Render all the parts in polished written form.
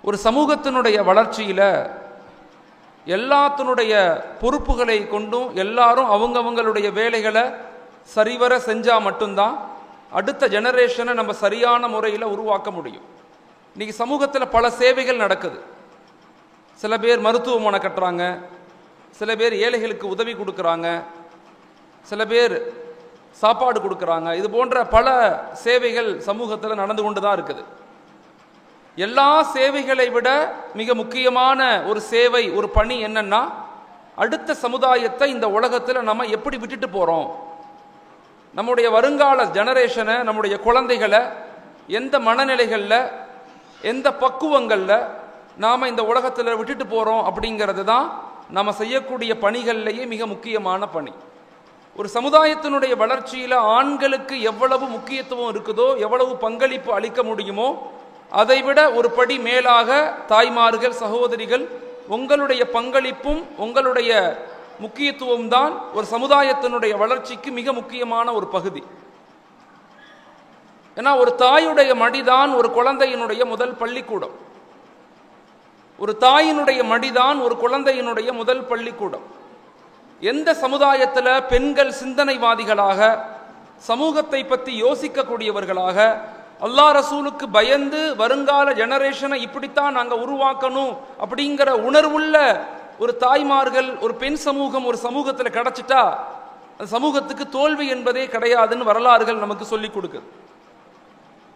ஒரு சமூகத்தினுடைய வளர்ச்சியில் எல்லாத்தினுடைய பொறுப்புகளை கொண்டும் எல்லாரும் அவங்கவங்களுடைய வேலைகளை சரிவர செஞ்சால் மட்டும்தான் அடுத்த ஜெனரேஷனை நம்ம சரியான முறையில் உருவாக்க முடியும். இன்றைக்கி சமூகத்தில் பல சேவைகள் நடக்குது. சில பேர் மருத்துவமனை கட்டுறாங்க, சில பேர் ஏழைகளுக்கு உதவி கொடுக்குறாங்க, சில பேர் சாப்பாடு கொடுக்குறாங்க. இது போன்ற பல சேவைகள் சமூகத்தில் நடந்து கொண்டு தான் இருக்குது. எல்லா சேவைகளை விட மிக முக்கியமான ஒரு சேவை, ஒரு பணி என்னன்னா, அடுத்த சமுதாயத்தை இந்த உலகத்தில் நம்ம எப்படி விட்டுட்டு போகிறோம், நம்முடைய வருங்கால ஜெனரேஷனை, நம்முடைய குழந்தைகளை எந்த மனநிலைகளில் எந்த பக்குவங்களில் நாம் இந்த உலகத்தில் விட்டுட்டு போகிறோம் அப்படிங்கிறது தான் நாம் செய்யக்கூடிய பணிகள்லேயே மிக முக்கியமான பணி. ஒரு சமுதாயத்தினுடைய வளர்ச்சியில் ஆண்களுக்கு எவ்வளவு முக்கியத்துவம் இருக்குதோ, எவ்வளவு பங்களிப்பு அளிக்க முடியுமோ, அதைவிட ஒரு படி மேலாக தாய்மார்கள், சகோதரிகள், உங்களுடைய பங்களிப்பும் உங்களுடைய முக்கியத்துவம் தான் ஒரு சமுதாயத்தினுடைய வளர்ச்சிக்கு மிக முக்கியமான ஒரு பகுதி. ஏன்னா ஒரு தாயுடைய மடிதான் ஒரு குழந்தையினுடைய முதல் பள்ளிக்கூடம். ஒரு தாயினுடைய மடிதான் ஒரு குழந்தையினுடைய முதல் பள்ளிக்கூடம். எந்த சமுதாயத்தில் பெண்கள் சிந்தனைவாதிகளாக, சமூகத்தை பற்றி யோசிக்கக்கூடியவர்களாக, அல்லாஹ் ரசூலுக்கு பயந்து வருங்கால ஜெனரேஷனை இப்படித்தான் நாங்கள் உருவாக்கணும் அப்படிங்கிற உணர்வுள்ள ஒரு தாய்மார்கள், ஒரு பெண் சமூகம் ஒரு சமூகத்தில் கிடைச்சிட்டா அந்த சமூகத்துக்கு தோல்வி என்பதே கிடையாதுன்னு வரலாறுகள் நமக்கு சொல்லிக் கொடுக்குது.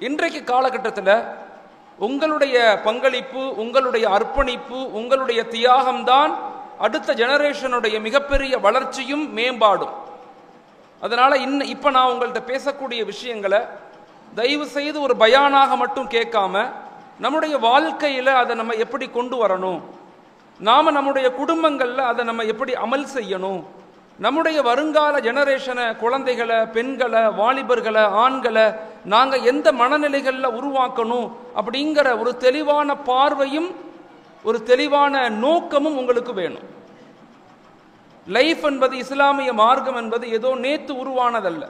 இன்றைக்கு காலகட்டத்தில் உங்களுடைய பங்களிப்பு, உங்களுடைய அர்ப்பணிப்பு, உங்களுடைய தியாகம்தான் அடுத்த ஜெனரேஷனுடைய மிகப்பெரிய வளர்ச்சியும் மேம்பாடும். அதனால் இப்போ நான் உங்கள்கிட்ட பேசக்கூடிய விஷயங்களை தயவு செய்து ஒரு பயானாக மட்டும் கேட்காம நம்முடைய வாழ்க்கையில் அதை நம்ம எப்படி கொண்டு வரணும், நாம் நம்முடைய குடும்பங்களில் அதை நம்ம எப்படி அமல் செய்யணும், நம்முடைய வருங்கால ஜெனரேஷனை, குழந்தைகளை, பெண்களை, வாலிபர்களை, ஆண்களை நாங்கள் எந்த மனநிலைகளில் உருவாக்கணும் அப்படிங்கிற ஒரு தெளிவான பார்வையும் ஒரு தெளிவான நோக்கமும் உங்களுக்கு வேணும். லைஃப் என்பது, இஸ்லாமிய மார்க்கம் என்பது ஏதோ நேத்து உருவானதல்ல.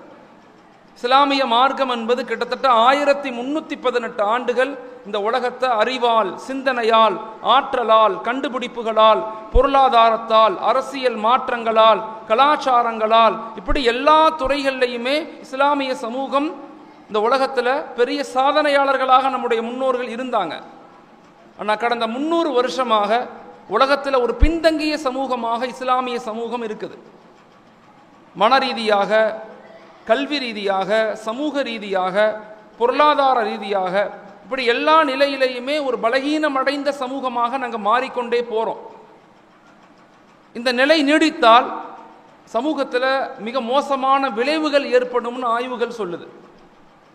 இஸ்லாமிய மார்க்கம் என்பது கிட்டத்தட்ட 1318 ஆண்டுகள் இந்த உலகத்தை அறிவால், சிந்தனையால், ஆற்றலால், கண்டுபிடிப்புகளால், பொருளாதாரத்தால், அரசியல் மாற்றங்களால், கலாச்சாரங்களால், இப்படி எல்லா துறைகள்லையுமே இஸ்லாமிய சமூகம் இந்த உலகத்தில் பெரிய சாதனையாளர்களாக நம்முடைய முன்னோர்கள் இருந்தாங்க. ஆனால் கடந்த 300 வருஷமாக உலகத்தில் ஒரு பின்தங்கிய சமூகமாக இஸ்லாமிய சமூகம் இருக்குது. மன ரீதியாக, கல்வி ரீதியாக, சமூக ரீதியாக, பொருளாதார ரீதியாக, இப்படி எல்லா நிலையிலையுமே ஒரு பலகீனமடைந்த சமூகமாக நாங்கள் மாறிக்கொண்டே போகிறோம். இந்த நிலை நீடித்தால் சமூகத்தில் மிக மோசமான விளைவுகள் ஏற்படும்னு ஆய்வுகள் சொல்லுது.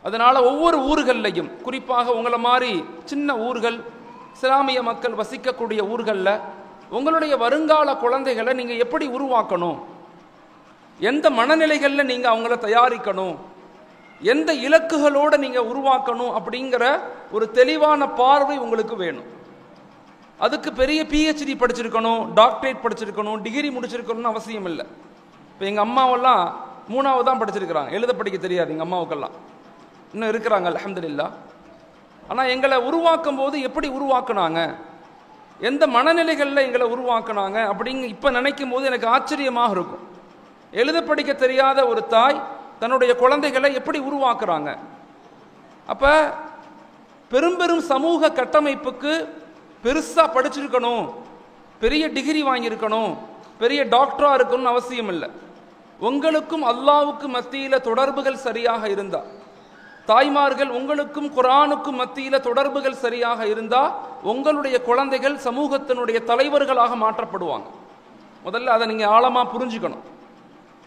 அதனால் ஒவ்வொரு ஊர்கள்லையும், குறிப்பாக உங்களை மாதிரி சின்ன ஊர்கள், இஸ்லாமிய மக்கள் வசிக்கக்கூடிய ஊர்களில் உங்களுடைய வருங்கால குழந்தைகளை நீங்கள் எப்படி உருவாக்கணும், எந்த மனநிலைகளில் நீங்கள் அவங்கள தயாரிக்கணும், எந்த இலக்குகளோடு நீங்கள் உருவாக்கணும் அப்படிங்கிற ஒரு தெளிவான பார்வை உங்களுக்கு வேணும். அதுக்கு பெரிய PhD படிச்சிருக்கணும், டாக்டரேட் படிச்சிருக்கணும், டிகிரி முடிச்சிருக்கணும்னு அவசியம் இல்லை. இப்போ எங்கள் அம்மாவெல்லாம் 3வது தான் படிச்சிருக்கிறாங்க, எழுத படிக்க தெரியாது எங்கள் அம்மாவுக்கெல்லாம், இன்னும் இருக்கிறாங்க அல்ஹம்துலில்லாஹ். ஆனால் எங்களை உருவாக்கும் போது எப்படி உருவாக்குனாங்க, எந்த மனநிலைகளில் எங்களை உருவாக்குனாங்க அப்படிங்க இப்போ நினைக்கும் போது எனக்கு ஆச்சரியமாக இருக்கும். எழுத படிக்க தெரியாத ஒரு தாய் தன்னுடைய குழந்தைகளை எப்படி உருவாக்குறாங்க? அப்போ பெரும் சமூக கட்டமைப்புக்கு பெருசாக படிச்சிருக்கணும், பெரிய டிகிரி வாங்கியிருக்கணும், பெரிய டாக்டராக இருக்கணும்னு அவசியம் இல்லை. உங்களுக்கும் அல்லாஹ்வுக்கும் மத்தியில் தொடர்புகள் சரியாக இருந்தால், தாய்மார்கள் உங்களுக்கும் குர்ஆனுக்கும் மத்தியில் தொடர்புகள் சரியாக இருந்தால் உங்களுடைய குழந்தைகள் சமூகத்தினுடைய தலைவர்களாக மாற்றப்படுவாங்க. முதல்ல அதை நீங்கள் ஆழமாக புரிஞ்சுக்கணும்.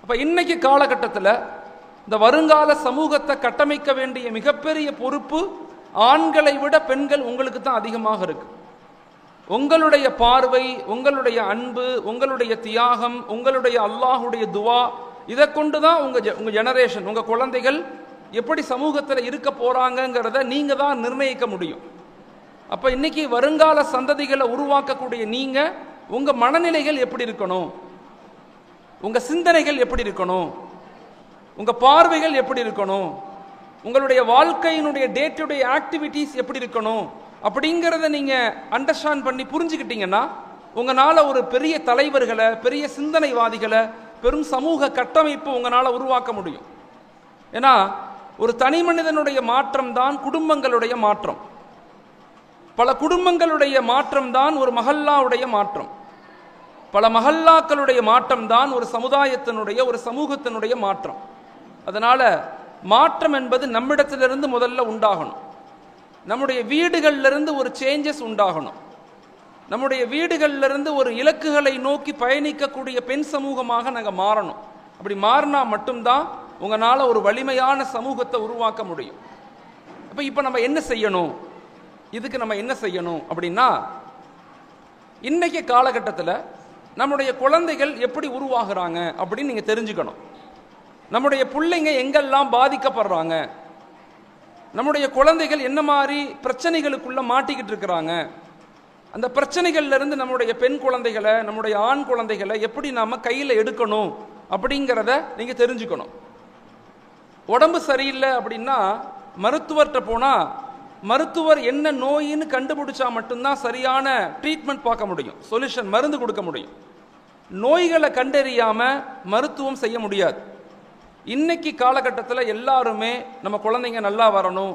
அப்போ இன்னைக்கு காலகட்டத்தில் இந்த வருங்கால சமூகத்தை கட்டமைக்க வேண்டிய மிகப்பெரிய பொறுப்பு ஆண்களை விட பெண்கள் உங்களுக்கு தான் அதிகமாக இருக்கு. உங்களுடைய பார்வை, உங்களுடைய அன்பு, உங்களுடைய தியாகம், உங்களுடைய அல்லாஹுடைய துவா, இதை கொண்டு தான் உங்க ஜெனரேஷன், உங்க குழந்தைகள் எப்படி சமூகத்தில் இருக்க போறாங்கிறத நீங்க தான் நிர்ணயிக்க முடியும். அப்ப இன்னைக்கு வருங்கால சந்ததிகளை உருவாக்கக்கூடிய நீங்க உங்க மனநிலைகள் எப்படி இருக்கணும், உங்க சிந்தனைகள் எப்படி இருக்கணும், உங்க பார்வைகள் எப்படி இருக்கணும், உங்களுடைய வாழ்க்கையினுடைய டே டு டே ஆக்டிவிட்டீஸ் எப்படி இருக்கணும் அப்படிங்கிறத நீங்கள் அண்டர்ஸ்டாண்ட் பண்ணி புரிஞ்சுக்கிட்டீங்கன்னா உங்களால் ஒரு பெரிய தலைவர்களை, பெரிய சிந்தனைவாதிகளை, பெரும் சமூக கட்டமைப்பு உங்களால் உருவாக்க முடியும். ஏன்னா ஒரு தனி மனிதனுடைய மாற்றம் தான் குடும்பங்களுடைய மாற்றம். பல குடும்பங்களுடைய மாற்றம் தான் ஒரு மஹல்லாவுடைய மாற்றம். பல மஹல்லாக்களுடைய மாற்றம் தான் ஒரு சமுதாயத்தினுடைய, ஒரு சமூகத்தினுடைய மாற்றம். அதனால மாற்றம் என்பது நம்மிடத்திலிருந்து முதல்ல உண்டாகணும். நம்முடைய வீடுகளிலிருந்து ஒரு சேஞ்சஸ் உண்டாகணும். நம்முடைய வீடுகளிலிருந்து ஒரு இலக்குகளை நோக்கி பயணிக்கக்கூடிய பெண் சமூகமாக நாங்கள் மாறணும். அப்படி மாறினா மட்டும்தான் உங்களால் ஒரு வலிமையான சமூகத்தை உருவாக்க முடியும். அப்போ இப்போ நம்ம என்ன செய்யணும்? இதுக்கு நம்ம என்ன செய்யணும் அப்படின்னா, இன்னைக்கு காலகட்டத்தில் நம்முடைய குழந்தைகள் எப்படி உருவாகிறாங்க அப்படின்னு நீங்கள் தெரிஞ்சுக்கணும். நம்முடைய பிள்ளைங்க எங்கெல்லாம் பாதிக்கப்படுறாங்க, நம்முடைய குழந்தைகள் என்ன மாதிரி பிரச்சனைகளுக்குள்ள மாட்டிக்கிட்டு இருக்கிறாங்க, அந்த பிரச்சனைகள்லேருந்து நம்முடைய பெண் குழந்தைகளை, நம்முடைய ஆண் குழந்தைகளை எப்படி நாம் கையில் எடுக்கணும் அப்படிங்கிறத நீங்கள் தெரிஞ்சுக்கணும். உடம்பு சரியில்லை அப்படின்னா மருத்துவர்கிட்ட போனால் மருத்துவர் என்ன நோயின்னு கண்டுபிடிச்சா மட்டும்தான் சரியான ட்ரீட்மெண்ட் பார்க்க முடியும், சொல்யூஷன், மருந்து கொடுக்க முடியும். நோய்களை கண்டறியாமல் மருத்துவம் செய்ய முடியாது. இன்னைக்கு காலகட்டத்தில் எல்லாருமே நம்ம குழந்தைங்க நல்லா வரணும்,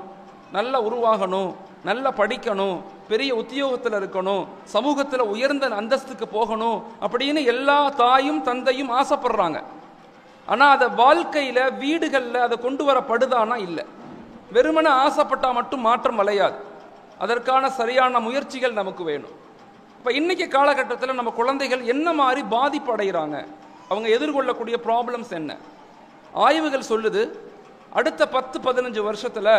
நல்லா உருவாகணும், நல்லா படிக்கணும், பெரிய உத்தியோகத்தில் இருக்கணும், சமூகத்தில் உயர்ந்த அந்தஸ்துக்கு போகணும் அப்படின்னு எல்லா தாயும் தந்தையும் ஆசைப்படுறாங்க. ஆனால் அதை வாழ்க்கையில் வீடுகளில் அதை கொண்டு வரப்படுதானா? இல்லை. வெறுமனே ஆசைப்பட்டால் மட்டும் மாற்றம் விளையாது. அதற்கான சரியான முயற்சிகள் நமக்கு வேணும். இப்போ இன்னைக்கு காலகட்டத்தில் நம்ம குழந்தைகள் என்ன மாதிரி பாதிப்பு அடைகிறாங்க, அவங்க எதிர்கொள்ளக்கூடிய ப்ராப்ளம்ஸ் என்ன? ஆய்வுகள் சொல்லுது, அடுத்த 10-15 வருஷத்தில்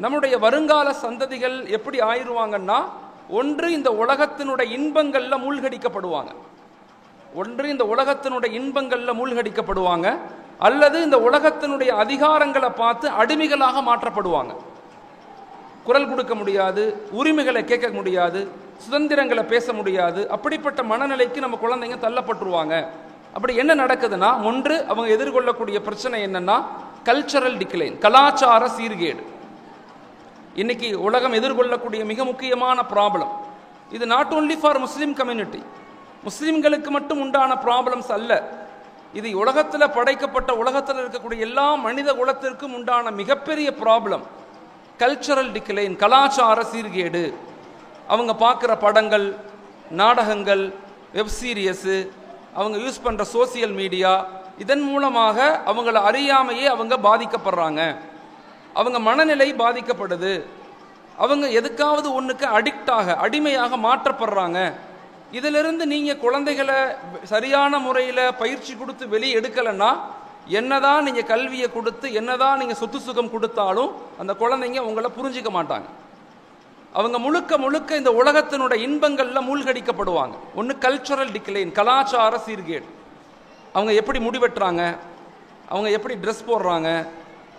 நம்முடைய வருங்கால சந்ததிகள் எப்படி ஆயிடுவாங்கன்னா, ஒன்று இந்த உலகத்தினுடைய இன்பங்களில் மூழ்கடிக்கப்படுவாங்க, அல்லது இந்த உலகத்தினுடைய அதிகாரங்களை பார்த்து அடிமைகளாக மாற்றப்படுவாங்க. குரல் கொடுக்க முடியாது, உரிமைகளை கேட்க முடியாது, சுதந்திரங்களை பேச முடியாது. அப்படிப்பட்ட மனநிலைக்கு நம்ம குழந்தைங்க தள்ளப்பட்டுருவாங்க. அப்படி என்ன நடக்குதுன்னா, ஒன்று அவங்க எதிர்கொள்ளக்கூடிய பிரச்சனை என்னன்னா கல்ச்சரல் டிக்ளைன், கலாச்சார சீர்கேடு. இன்னைக்கு உலகம் எதிர்கொள்ளக்கூடிய மிக முக்கியமான ப்ராப்ளம் இது. Not only for Muslim community, முஸ்லீம்களுக்கு மட்டும் உண்டான ப்ராப்ளம்ஸ் அல்ல இது. உலகத்தில் படைக்கப்பட்ட, உலகத்தில் இருக்கக்கூடிய எல்லா மனித குலத்திற்கும் உண்டான மிகப்பெரிய ப்ராப்ளம் கல்ச்சரல் டிக்ளைன், கலாச்சார சீர்கேடு. அவங்க பார்க்குற படங்கள், நாடகங்கள், வெப் சீரியஸு, அவங்க யூஸ் பண்ணுற சோசியல் மீடியா, இதன் மூலமாக அவங்கள அறியாமையே அவங்க பாதிக்கப்படுறாங்க. அவங்க மனநிலை பாதிக்கப்படுது. அவங்க எதுக்காவது ஒன்றுக்கு அடிமையாக மாற்றப்படுறாங்க. இதிலிருந்து நீங்கள் குழந்தைகளை சரியான முறையில் பயிற்சி கொடுத்து வெளியே எடுக்கலைன்னா, என்னதான் நீங்கள் கல்வியை கொடுத்து, என்னதான் நீங்கள் சொத்து சுகம் கொடுத்தாலும் அந்த குழந்தைங்க உங்களை புரிஞ்சிக்க மாட்டாங்க. அவங்க முழுக்க இந்த உலகத்தினுடைய இன்பங்களில் மூழ்கடிக்கப்படுவாங்க. ஒன்று கல்ச்சரல் டிக்ளைன், கலாச்சார சீர்கேடு. அவங்க எப்படி முடிவெட்டுறாங்க, அவங்க எப்படி ட்ரெஸ் போடுறாங்க,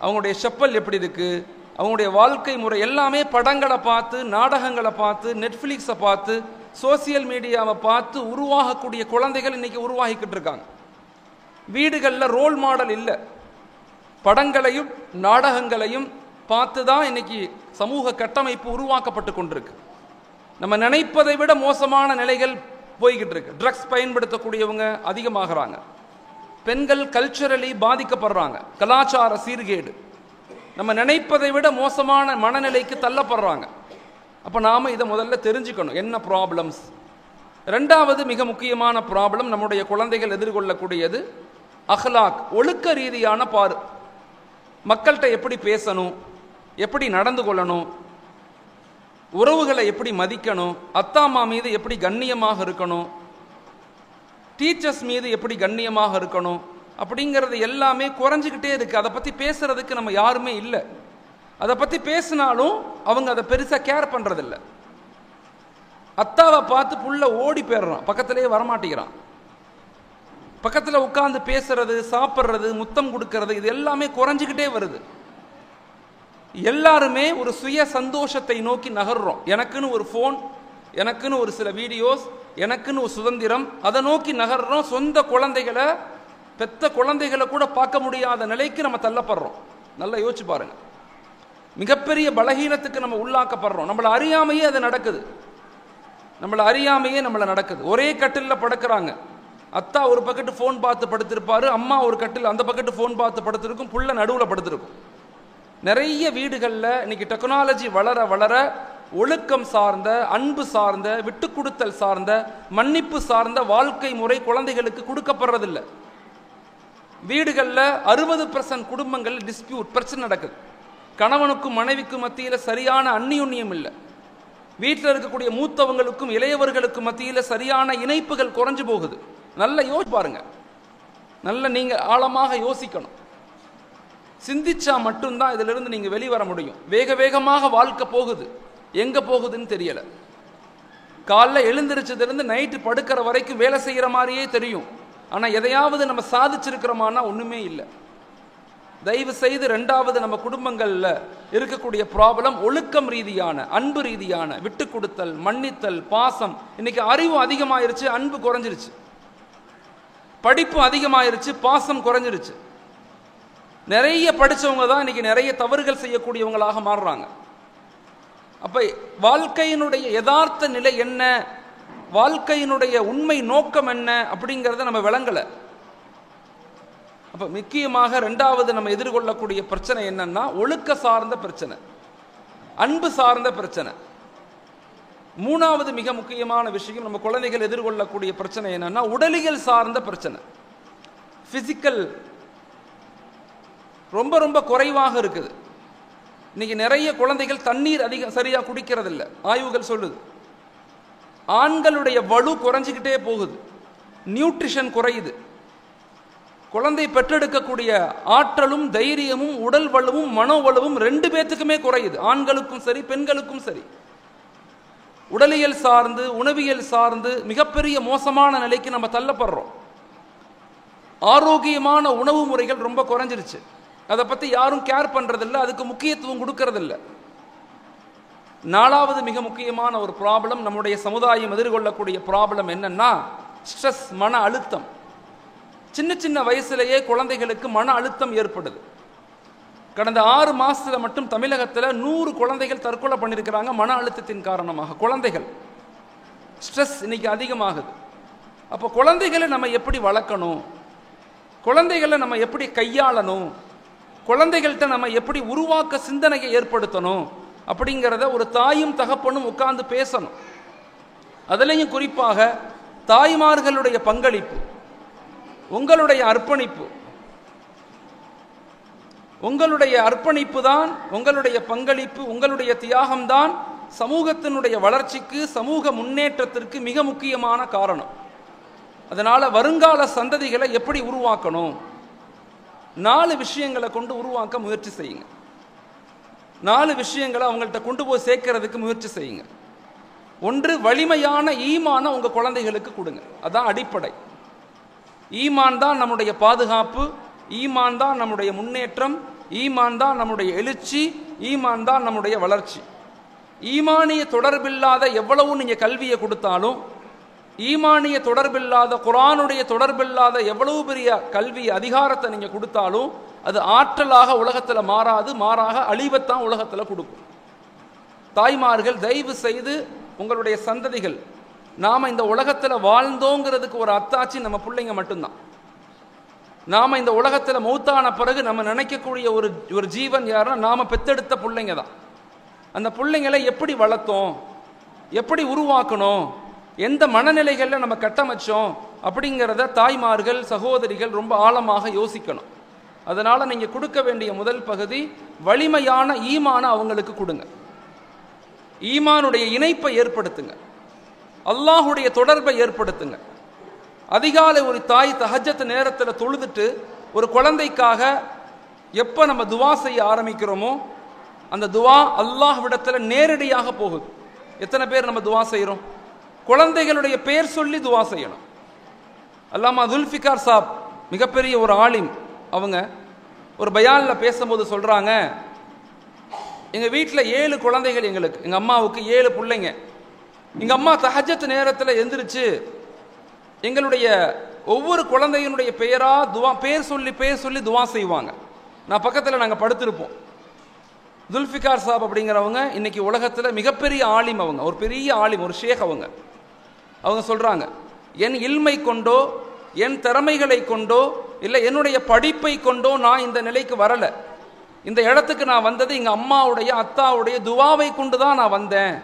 அவங்களுடைய செப்பல் எப்படி இருக்குது, அவங்களுடைய வாழ்க்கை முறை எல்லாமே படங்களை பார்த்து, நாடகங்களை பார்த்து, நெட்ஃப்ளிக்ஸை பார்த்து, சோசியல் மீடியாவை பார்த்து உருவாகக்கூடிய குழந்தைகள் இன்னைக்கு உருவாகிக்கிட்டு இருக்காங்க. வீடுகளில் ரோல் மாடல் இல்லை. படங்களையும் நாடகங்களையும் பார்த்து தான் இன்னைக்கு சமூக கட்டமைப்பு உருவாக்கப்பட்டு கொண்டிருக்கு. நம்ம நினைப்பதை விட மோசமான நிலைகள் போய்கிட்டு இருக்கு. ட்ரக்ஸ் பயன்படுத்தக்கூடியவங்க அதிகமாகறாங்க. பெண்கள் கல்ச்சரலி பாதிக்கப்படுறாங்க. கலாச்சார சீர்கேடு. நம்ம நினைப்பதை விட மோசமான மனநிலைக்கு தள்ளப்படுறாங்க. அப்போ நாம் இதை முதல்ல தெரிஞ்சுக்கணும், என்ன ப்ராப்ளம்ஸ். ரெண்டாவது மிக முக்கியமான ப்ராப்ளம் நம்முடைய குழந்தைகள் எதிர்கொள்ளக்கூடியது அஹ்லாக், ஒழுக்க ரீதியான பாரு. மக்கள்கிட்ட எப்படி பேசணும், எப்படி நடந்து கொள்ளணும், உறவுகளை எப்படி மதிக்கணும், அத்தா அம்மா மீது எப்படி கண்ணியமாக இருக்கணும், டீச்சர்ஸ் மீது எப்படி கண்ணியமாக இருக்கணும், அப்படிங்கிறது எல்லாமே குறைஞ்சிக்கிட்டே இருக்குது. அதை பற்றி பேசுறதுக்கு நம்ம யாருமே இல்லை. அதை பற்றி பேசினாலும் அவங்க அதை பெருசாக கேர் பண்ணுறதில்ல. அத்தாவை பார்த்து புள்ள ஓடி போயிடுறான், பக்கத்திலேயே வரமாட்டேங்கிறான். பக்கத்தில் உட்கார்ந்து பேசுறது, சாப்பிட்றது, முத்தம் கொடுக்கறது, இது எல்லாமே குறைஞ்சிக்கிட்டே வருது. எல்லாருமே ஒரு சுய சந்தோஷத்தை நோக்கி நகர்றோம். எனக்குன்னு ஒரு ஃபோன், எனக்குன்னு ஒரு சில வீடியோஸ், எனக்குன்னு ஒரு சுதந்திரம், அதை நோக்கி நகர்றோம். சொந்த குழந்தைகளை, பெத்த குழந்தைகளை கூட பார்க்க முடியாத நிலைக்கு நம்ம தள்ளப்படுறோம். நல்லா யோசிச்சு பாருங்க. மிகப்பெரிய பலகீனத்துக்கு நம்ம உள்ளாக்கப்படுறோம். நம்மளை அறியாமையே அது நடக்குது. நம்மளை நடக்குது. ஒரே கட்டிலில் படுக்கிறாங்க. அத்தா ஒரு பக்கெட்டு ஃபோன் பார்த்து படுத்திருப்பாரு, அம்மா ஒரு கட்டில் அந்த பக்கெட்டு ஃபோன் பார்த்து படுத்திருக்கும், புள்ள நடுவில் படுத்திருக்கும். நிறைய வீடுகளில் இன்னைக்கு டெக்னாலஜி வளர வளர ஒழுக்கம் சார்ந்த, அன்பு சார்ந்த, விட்டு கொடுத்தல் சார்ந்த, மன்னிப்பு சார்ந்த வாழ்க்கை முறை குழந்தைகளுக்கு கொடுக்கப்படுறதில்லை. வீடுகளில் 60% குடும்பங்கள் டிஸ்பியூட், பிரச்சனை நடக்குது. கணவனுக்கும் மனைவிக்கும் மத்தியில் சரியான அந்நியுன்யம் இல்லை. வீட்டில் இருக்கக்கூடிய மூத்தவங்களுக்கும் இளையவர்களுக்கும் மத்தியில் சரியான இணைப்புகள் குறைஞ்சு போகுது. நல்ல யோசி பாருங்க, நல்ல நீங்க ஆழமாக யோசிக்கணும். சிந்திச்சா மட்டும்தான் இதிலிருந்து நீங்க வெளிவர முடியும். வேக வேகமாக வாழ்க்கை போகுது, எங்க போகுதுன்னு தெரியல. காலைல எழுந்திரிச்சதுலேருந்து நைட்டு படுக்கிற வரைக்கும் வேலை செய்யற மாதிரியே தெரியும். ஆனா எதையாவது நம்ம சாதிச்சிருக்கிறோமானா ஒண்ணுமே இல்லை. தயவு செய்து 2வது நம்ம குடும்பங்கள்ல இருக்கக்கூடிய ப்ராப்ளம் ஒழுக்கம் ரீதியான, அன்பு ரீதியான, விட்டு கொடுத்தல், மன்னித்தல், பாசம். இன்னைக்கு அறிவு அதிகமாயிருச்சு, அன்பு குறைஞ்சிருச்சு. படிப்பு அதிகமாயிருச்சு, பாசம் குறைஞ்சிருச்சு. நிறைய படிச்சவங்க தான் இன்னைக்கு நிறைய தவறுகள் செய்யக்கூடியவங்களாக மாறுறாங்க. அப்ப வாழ்க்கையினுடைய யதார்த்த நிலை என்ன, வாழ்க்கையினுடைய உண்மை நோக்கம் என்ன அப்படிங்கிறத நம்ம விளங்கல. அப்ப முக்கியமாக 2வது நம்ம எதிர்கொள்ளக்கூடிய பிரச்சனை என்னன்னா ஒழுக்க சார்ந்த பிரச்சனை, அன்பு சார்ந்த பிரச்சனை. 3வது மிக முக்கியமான விஷயம் நம்ம குழந்தைகள் எதிர்கொள்ளக்கூடிய பிரச்சனை என்னன்னா உடலியல் சார்ந்த பிரச்சனை. பிசிக்கல் ரொம்ப ரொம்ப குறைவாக இருக்குது. இன்னைக்கு நிறைய குழந்தைகள் தண்ணீர் சரியா குடிக்கிறது இல்லை. ஆய்வுகள் சொல்லுது. ஆண்களுடைய வலு குறைஞ்சிக்கிட்டே போகுது, நியூட்ரிஷன் குறையுது. குழந்தை பெற்றெடுக்கக்கூடிய ஆற்றலும் தைரியமும் உடல் வலுவும் மனோவலுவும் 2 பேத்துக்குமே குறையுது, ஆண்களுக்கும் சரி பெண்களுக்கும் சரி. உடலியல் சார்ந்து, உணவியல் சார்ந்து மிகப்பெரிய மோசமான நிலைக்கு நம்ம தள்ளப்படுறோம். ஆரோக்கியமான உணவு முறைகள் ரொம்ப குறைஞ்சிருச்சு. அதை பத்தி யாரும் கேர் பண்றதில்லை, அதுக்கு முக்கியத்துவம் கொடுக்கறதில்லை. 4வது மிக முக்கியமான ஒரு ப்ராப்ளம், நம்முடைய சமுதாயம் எதிர்கொள்ளக்கூடிய ப்ராப்ளம் என்னன்னா ஸ்ட்ரெஸ், மன அழுத்தம். சின்ன சின்ன வயசுலேயே குழந்தைகளுக்கு மன அழுத்தம் ஏற்படுது. கடந்த 6 மாசத்துல மட்டும் தமிழகத்தில் 100 குழந்தைகள் தற்கொலை பண்ணியிருக்கிறாங்க மன அழுத்தத்தின் காரணமாக. குழந்தைகள் ஸ்ட்ரெஸ் இன்னைக்கு அதிகமாகுது. அப்போ குழந்தைகளை நம்ம எப்படி வளர்க்கணும், குழந்தைகளை நம்ம எப்படி கையாளணும், குழந்தைகள்கிட்ட நம்ம எப்படி உருவாக்க சிந்தனையை ஏற்படுத்தணும் அப்படிங்கிறத ஒரு தாயும் தகப்பனும் உட்கார்ந்து பேசணும். அதுலேயும் குறிப்பாக தாய்மார்களுடைய பங்களிப்பு, உங்களுடைய அர்ப்பணிப்பு, உங்களுடைய அர்ப்பணிப்பு தான், உங்களுடைய பங்களிப்பு, உங்களுடைய தியாகம்தான் சமூகத்தினுடைய வளர்ச்சிக்கு, சமூக முன்னேற்றத்திற்கு மிக முக்கியமான காரணம். அதனால வருங்கால சந்ததிகளை எப்படி உருவாக்கணும், 4 விஷயங்களை கொண்டு உருவாக்க முயற்சி செய்யுங்க. 4 விஷயங்களை அவங்கள்ட்ட கொண்டு போய் சேர்க்கறதுக்கு முயற்சி செய்யுங்க. 1, வலிமையான ஈமான உங்க குழந்தைகளுக்கு கொடுங்க. அதான் அடிப்படை. ஈமான் தான் நம்முடைய பாதுகாப்பு, ஈமான் தான் நம்முடைய முன்னேற்றம், ஈமான் தான் நம்முடைய எழுச்சி, ஈமான் தான் நம்முடைய வளர்ச்சி. ஈமானிய தொடர்பில்லாத எவ்வளவு நீங்க கல்வியை கொடுத்தாலும், ஈமானிய தொடர்பில்லாத, குர்ஆனுடைய தொடர்பில்லாத எவ்வளவு பெரிய கல்வி அதிகாரத்தை நீங்க கொடுத்தாலும் அது ஆற்றலாக உலகத்துல மாறாது, மாறாக அழிவத்தான் உலகத்துல கொடுக்கும். தாய்மார்கள் தயவு செய்து உங்களுடைய சந்ததிகள், நாம இந்த உலகத்துல வாழ்ந்தோங்கிறதுக்கு ஒரு அத்தாட்சி நம்ம பிள்ளைங்க மட்டும்தான். நாம இந்த உலகத்துல மௌத்தான பிறகு நம்ம நினைக்கக்கூடிய ஒரு ஜீவன் யாருன்னா நாம பெத்தெடுத்த பிள்ளைங்க தான். அந்த பிள்ளைங்களை எப்படி வளர்த்தோம், எப்படி உருவாக்கணும், எந்த மனநிலைகளில் நம்ம கட்டமைச்சோம் அப்படிங்கிறத தாய்மார்கள், சகோதரிகள் ரொம்ப ஆழமாக யோசிக்கணும். அதனால நீங்க கொடுக்க வேண்டிய முதல் பகுதி வலிமையான ஈமான அவங்களுக்கு கொடுங்க. ஈமானுடைய இணைப்பை ஏற்படுத்துங்க, அல்லாஹுடைய தொடர்பை ஏற்படுத்துங்க. அதிகாலை ஒரு தாய் தஹஜ்ஜத் நேரத்தில் தொழுதுட்டு ஒரு குழந்தைக்காக எப்போ நம்ம துவா செய்ய ஆரம்பிக்கிறோமோ அந்த துவா அல்லாஹ்விடத்தில் நேரடியாக போகுது. எத்தனை பேர் நம்ம துவா செய்கிறோம்? குழந்தைகளுடைய பெயர் சொல்லி துவா செய்யணும். அல்லாமா துல்ஃபிகார் சாப் மிகப்பெரிய ஒரு ஆலிம், அவங்க ஒரு பயானில் பேசும்போது சொல்கிறாங்க, எங்கள் வீட்டில் 7 குழந்தைகள், எங்களுக்கு எங்கள் அம்மாவுக்கு 7 பிள்ளைங்க. எங்கள் அம்மா தஹஜ்ஜத் நேரத்தில் எந்திரிச்சு எங்களுடைய ஒவ்வொரு குழந்தையினுடைய பெயர் சொல்லி துவா செய்வாங்க. நான் பக்கத்தில் நாங்கள் படுத்திருப்போம். துல்ஃபிகார் சாப் அப்படிங்கிறவங்க இன்னைக்கு உலகத்தில் மிகப்பெரிய ஆலிம். அவங்க ஒரு பெரிய ஆலிம், ஒரு ஷேக். அவங்க சொல்கிறாங்க, என் இல்மை கொண்டோ என் திறமைகளை கொண்டோ இல்லை என்னுடைய படிப்பை கொண்டோ நான் இந்த நிலைக்கு வரலை. இந்த இடத்துக்கு நான் வந்தது எங்கள் அம்மாவுடைய அத்தாவுடைய துவாவை கொண்டு தான் நான் வந்தேன்.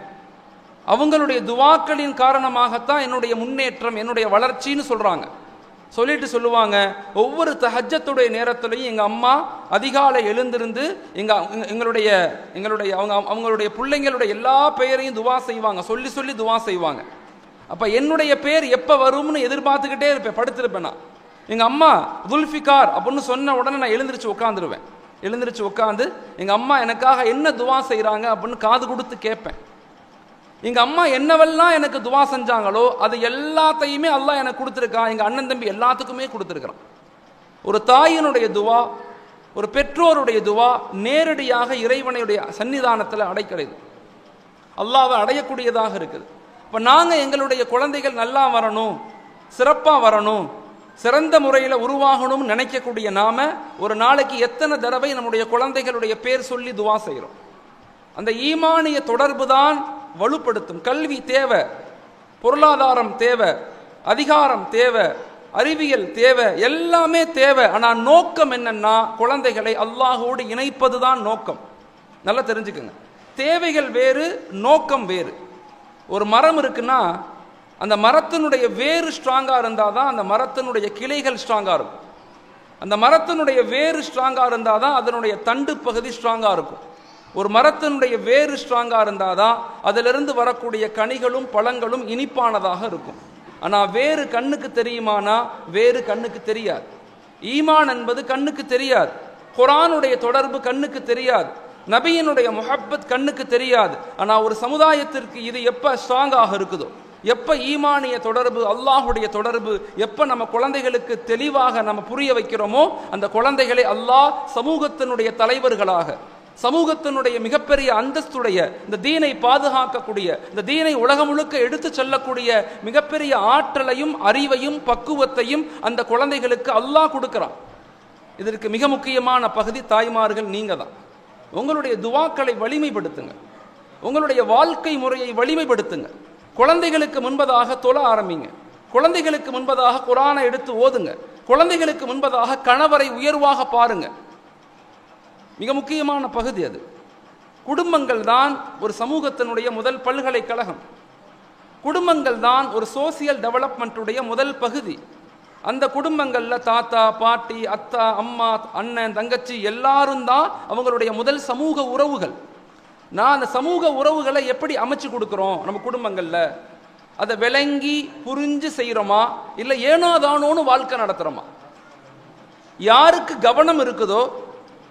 அவங்களுடைய துவாக்களின் காரணமாகத்தான் என்னுடைய முன்னேற்றம், என்னுடைய வளர்ச்சின்னு சொல்கிறாங்க. சொல்லுவாங்க, ஒவ்வொரு தஹஜ்ஜத்துடைய நேரத்திலையும் எங்கள் அம்மா அதிகாலை எழுந்திருந்து அவங்களுடைய பிள்ளைங்களுடைய எல்லா பெயரையும் துவா செய்வாங்க, சொல்லி துவா செய்வாங்க. அப்போ என்னுடைய பேர் எப்போ வரும்னு எதிர்பார்த்துக்கிட்டே இருப்பேன், படுத்திருப்பேன் நான். எங்கள் அம்மா துல்ஃபிகார் அப்படின்னு சொன்ன உடனே நான் எழுந்திரிச்சு உட்காந்து எங்கள் அம்மா எனக்காக என்ன துவா செய்கிறாங்க அப்படின்னு காது கொடுத்து கேட்பேன். எங்கள் அம்மா என்னவெல்லாம் எனக்கு துவா செஞ்சாங்களோ அது எல்லாத்தையுமே அல்லாஹ் எனக்கு கொடுத்துருக்கான். எங்கள் அண்ணன் தம்பி எல்லாத்துக்குமே கொடுத்துருக்குறான். ஒரு தாயினுடைய துவா, ஒரு பெற்றோருடைய துவா நேரடியாக இறைவனுடைய சன்னிதானத்தில் அடைக்கிறது, அல்லாஹ்வை அடையக்கூடியதாக இருக்குது. இப்போ நாங்கள் எங்களுடைய குழந்தைகள் நல்லா வரணும், சிறப்பாக வரணும், சிறந்த முறையில் உருவாகணும்னு நினைக்கக்கூடிய நாம ஒரு நாளைக்கு எத்தனை தடவை நம்முடைய குழந்தைகளுடைய பேர் சொல்லி துவா செய்கிறோம்? அந்த ஈமானிய தொடர்பு தான் வலுப்படுத்தும். கல்வி தேவை, பொருளாதாரம் தேவை, அதிகாரம் தேவை, அறிவியல் தேவை, எல்லாமே தேவை. ஆனால் நோக்கம் என்னன்னா குழந்தைகளை அல்லாஹோடு இணைப்பது தான் நோக்கம். நல்லா தெரிஞ்சுக்கோங்க. தேவைகள் வேறு, நோக்கம் வேறு. ஒரு மரம் இருக்குன்னா அந்த மரத்தினுடைய வேறு ஸ்ட்ராங்காக இருந்தால் தான் அந்த மரத்தினுடைய கிளைகள் ஸ்ட்ராங்காக இருக்கும். அந்த மரத்தினுடைய வேறு ஸ்ட்ராங்காக இருந்தால் தான் அதனுடைய தண்டு பகுதி ஸ்ட்ராங்காக இருக்கும். ஒரு மரத்தினுடைய வேறு ஸ்ட்ராங்காக இருந்தால் தான் அதிலிருந்து வரக்கூடிய கனிகளும் பழங்களும் இனிப்பானதாக இருக்கும். ஆனால் வேறு கண்ணுக்கு தெரியுமானா வேறு கண்ணுக்கு தெரியாது. ஈமான் என்பது கண்ணுக்கு தெரியாது, குர்ஆனுடைய தொடர்பு கண்ணுக்கு தெரியாது, நபியினுடைய முஹப்பத் கண்ணுக்கு தெரியாது. ஆனால் ஒரு சமுதாயத்திற்கு இது எப்போ ஸ்ட்ராங்காக இருக்குதோ, எப்போ ஈமானிய தொடர்பு, அல்லாஹுடைய தொடர்பு எப்போ நம்ம குழந்தைகளுக்கு தெளிவாக நம்ம புரிய வைக்கிறோமோ அந்த குழந்தைகளை அல்லாஹ் சமூகத்தினுடைய தலைவர்களாக, சமூகத்தினுடைய மிகப்பெரிய அந்தஸ்துடைய, இந்த தீனை பாதுகாக்கக்கூடிய, இந்த தீனை உலகம் முழுக்க எடுத்து செல்லக்கூடிய மிகப்பெரிய ஆற்றலையும் அறிவையும் பக்குவத்தையும் அந்த குழந்தைகளுக்கு அல்லாஹ் கொடுக்கிறான். இதற்கு மிக முக்கியமான பகுதி தாய்மார்கள் நீங்க தான். உங்களுடைய துவாக்களை வலிமைப்படுத்துங்க, உங்களுடைய வாழ்க்கை முறையை வலிமைப்படுத்துங்க. குழந்தைகளுக்கு முன்பதாக தொழ ஆரம்பிங்க, குழந்தைகளுக்கு முன்பதாக குர்ஆனை எடுத்து ஓதுங்க, குழந்தைகளுக்கு முன்பதாக கணவரை உயர்வாக பாருங்க. மிக முக்கியமான பகுதி அது. குடும்பங்கள் தான் ஒரு சமூகத்தினுடைய முதல் பல்கலைக்கழகம். குடும்பங்கள் தான் ஒரு சோசியல் டெவலப்மெண்ட்டுடைய முதல் பகுதி. அந்த குடும்பங்களில் தாத்தா பாட்டி அத்தா அம்மா அண்ணன் தங்கச்சி எல்லாரும் தான் அவங்களுடைய முதல் சமூக உறவுகள். நான் அந்த சமூக உறவுகளை எப்படி அமைச்சு கொடுக்குறோம் நம்ம குடும்பங்களில், அதை விளங்கி புரிஞ்சு செய்கிறோமா இல்லை ஏனோதானோன்னு வாழ்க்கை நடத்துகிறோமா? யாருக்கு கவனம் இருக்குதோ,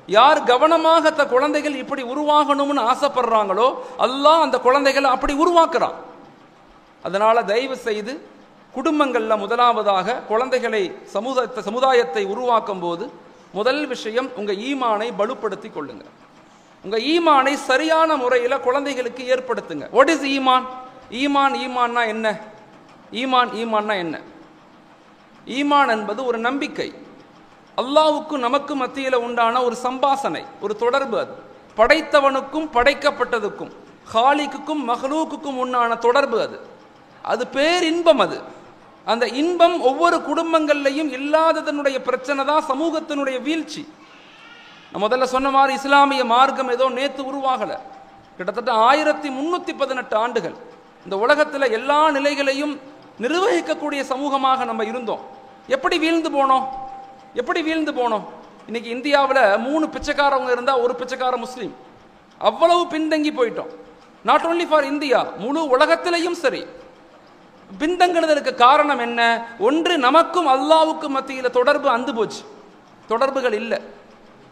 யார் கவனமாக குழந்தைகள் இப்படி உருவாகணும்னு ஆசைப்படுறாங்களோ அல்லாஹ் அந்த குழந்தைகளை அப்படி உருவாக்குறான். அதனால தயவு செய்து குடும்பங்களில் முதலாவதாக குழந்தைகளை சமுதாயத்தை உருவாக்கும் போது முதல் விஷயம் உங்கள் ஈமானை பலுப்படுத்தி கொள்ளுங்க. உங்கள் ஈமானை சரியான முறையில் குழந்தைகளுக்கு ஏற்படுத்துங்க. வாட் இஸ் ஈமான்? ஈமான்னா என்ன? ஈமான்னா என்ன? ஈமான் என்பது ஒரு நம்பிக்கை, அல்லாஹ்வுக்கும் நமக்கு மத்தியில் உண்டான ஒரு சம்பாசனை, ஒரு தொடர்பு. அது படைத்தவனுக்கும் படைக்கப்பட்டதுக்கும், ஹாலிக்குக்கும் மஹ்லூக்குக்கும் உண்டான தொடர்பு. அது பேரின்பம். அந்த இன்பம் ஒவ்வொரு குடும்பங்கள்லையும் இல்லாததனுடைய பிரச்சனை தான் சமூகத்தினுடைய வீழ்ச்சி. நான் முதல்ல சொன்ன மாதிரி இஸ்லாமிய மார்க்கம் ஏதோ நேத்து உருவாகலை. கிட்டத்தட்ட 1318 ஆண்டுகள் இந்த உலகத்தில் எல்லா நிலைகளையும் நிர்வகிக்கக்கூடிய சமூகமாக நம்ம இருந்தோம். எப்படி வீழ்ந்து போனோம்? இன்னைக்கு இந்தியாவில் 3 பிச்சைக்காரவங்க இருந்தால் ஒரு பிச்சைக்கார முஸ்லீம். அவ்வளவு பின்தங்கி போயிட்டோம். நாட் ஓன்லி ஃபார் இந்தியா, முழு உலகத்திலையும் சரி. பின்தங்குனதற்கு காரணம் என்ன? ஒன்று, நமக்கும் அல்லாஹ்வுக்கும் மத்தியில் தொடர்பு அந்து போச்சு, தொடர்புகள் இல்லை.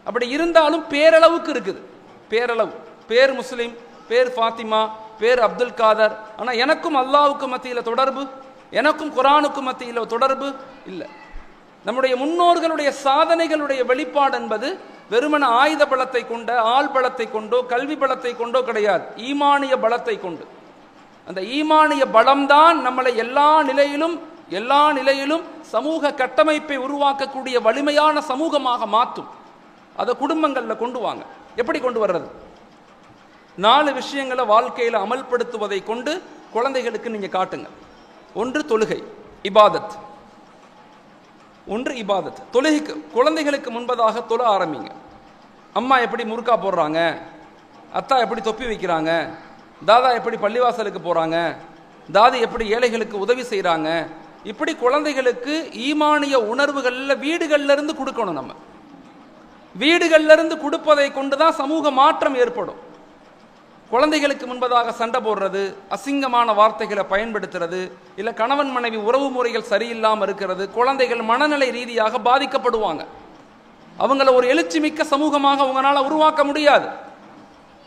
அப்படி இருந்தாலும் பேரளவுக்கு இருக்குது. பேர் முஸ்லீம், பேர் ஃபாத்திமா, பேர் அப்துல் காதர். ஆனால் எனக்கும் அல்லாஹ்வுக்கும் மத்தியில் தொடர்பு, எனக்கும் குர்ஆனுக்கும் மத்தியில் தொடர்பு இல்லை. நம்முடைய முன்னோர்களுடைய சாதனைகளுடைய வெளிப்பாடு என்பது வெறுமன ஆயுத பலத்தை கொண்ட, ஆள் பலத்தை கொண்டோ, கல்வி பலத்தை கொண்டோ கிடையாது, ஈமானிய பலத்தை கொண்டு. அந்த ஈமானிய பலம்தான் நம்மளை எல்லா நிலையிலும் சமூக கட்டமைப்பை உருவாக்கக்கூடிய வலிமையான சமூகமாக மாற்றும். அதை குடும்பங்களில் கொண்டு வாங்க. எப்படி கொண்டு வர்றது? 4 விஷயங்களை வாழ்க்கையில் அமல்படுத்துவதை கொண்டு குழந்தைகளுக்கு நீங்க காட்டுங்க. ஒன்று தொழுகை, இபாதத். தொழுகைக்கு குழந்தைகளுக்கு முன்பதாக தொழ ஆரம்பிங்க. அம்மா எப்படி முறுக்கா போடுறாங்க, அத்தா எப்படி தொப்பி வைக்கிறாங்க, தாதா எப்படி பள்ளிவாசலுக்கு போறாங்க, தாதி எப்படி ஏழைகளுக்கு உதவி செய்யறாங்க, இப்படி குழந்தைகளுக்கு ஈமானிய உணர்வுகள்ல வீடுகள்ல இருந்து கொடுக்கணும். நம்ம வீடுகள்ல இருந்து கொடுப்பதை கொண்டுதான் சமூக மாற்றம் ஏற்படும். குழந்தைகளுக்கு முன்பதாக சண்டை போடுறது, அசிங்கமான வார்த்தைகளை பயன்படுத்துறது, இல்ல கணவன் மனைவி உறவு முறைகள் சரியில்லாமல் இருக்கிறது, குழந்தைகள் மனநிலை ரீதியாக பாதிக்கப்படுவாங்க. அவங்கள ஒரு எழுச்சி மிக்க சமூகமாக உங்களால உருவாக்க முடியாது.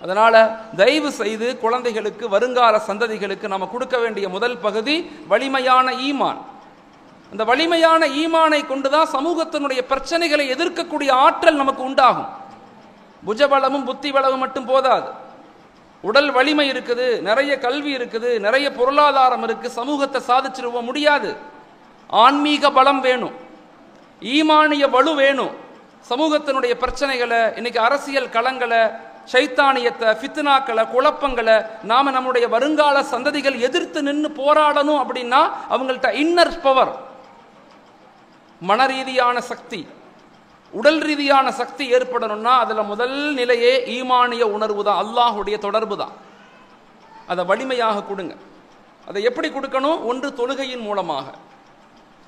அதனால தயவு செய்து குழந்தைகளுக்கு, வருங்கால சந்ததிகளுக்கு நம்ம கொடுக்க வேண்டிய முதல் பகுதி வலிமையான ஈமான். அந்த வலிமையான ஈமானை கொண்டுதான் சமூகத்தினுடைய பிரச்சனைகளை எதிர்க்கக்கூடிய ஆற்றல் நமக்கு உண்டாகும். புஜபலமும் புத்தி பலமும் மட்டும் போதாது. உடல் வலிமை இருக்குது, நிறைய கல்வி இருக்குது, நிறைய பொருளாதாரம் இருக்கு, சமூகத்தை சாதிச்சிருவ முடியாது. ஆன்மீக பலம் வேணும், ஈமானிய வலு வேணும். சமூகத்தினுடைய பிரச்சனைகளை, இன்னைக்கு அரசியல் களங்களை, சைத்தானியத்தை, ஃபித்னாக்களை, குழப்பங்களை நாம நம்முடைய வருங்கால சந்ததிகள் எதிர்த்து நின்று போராடணும். அப்படின்னா அவங்கள்ட்ட இன்னர் பவர், மன ரீதியான சக்தி, உடல் ரீதியான சக்தி ஏற்படணும்னா அதுல முதல் நிலையே ஈமானிய உணர்வு தான், அல்லாஹுடைய தொடர்பு தான். அதை வலிமையாக கொடுங்க. அதை எப்படி கொடுக்கணும்? ஒன்று தொழுகையின் மூலமாக.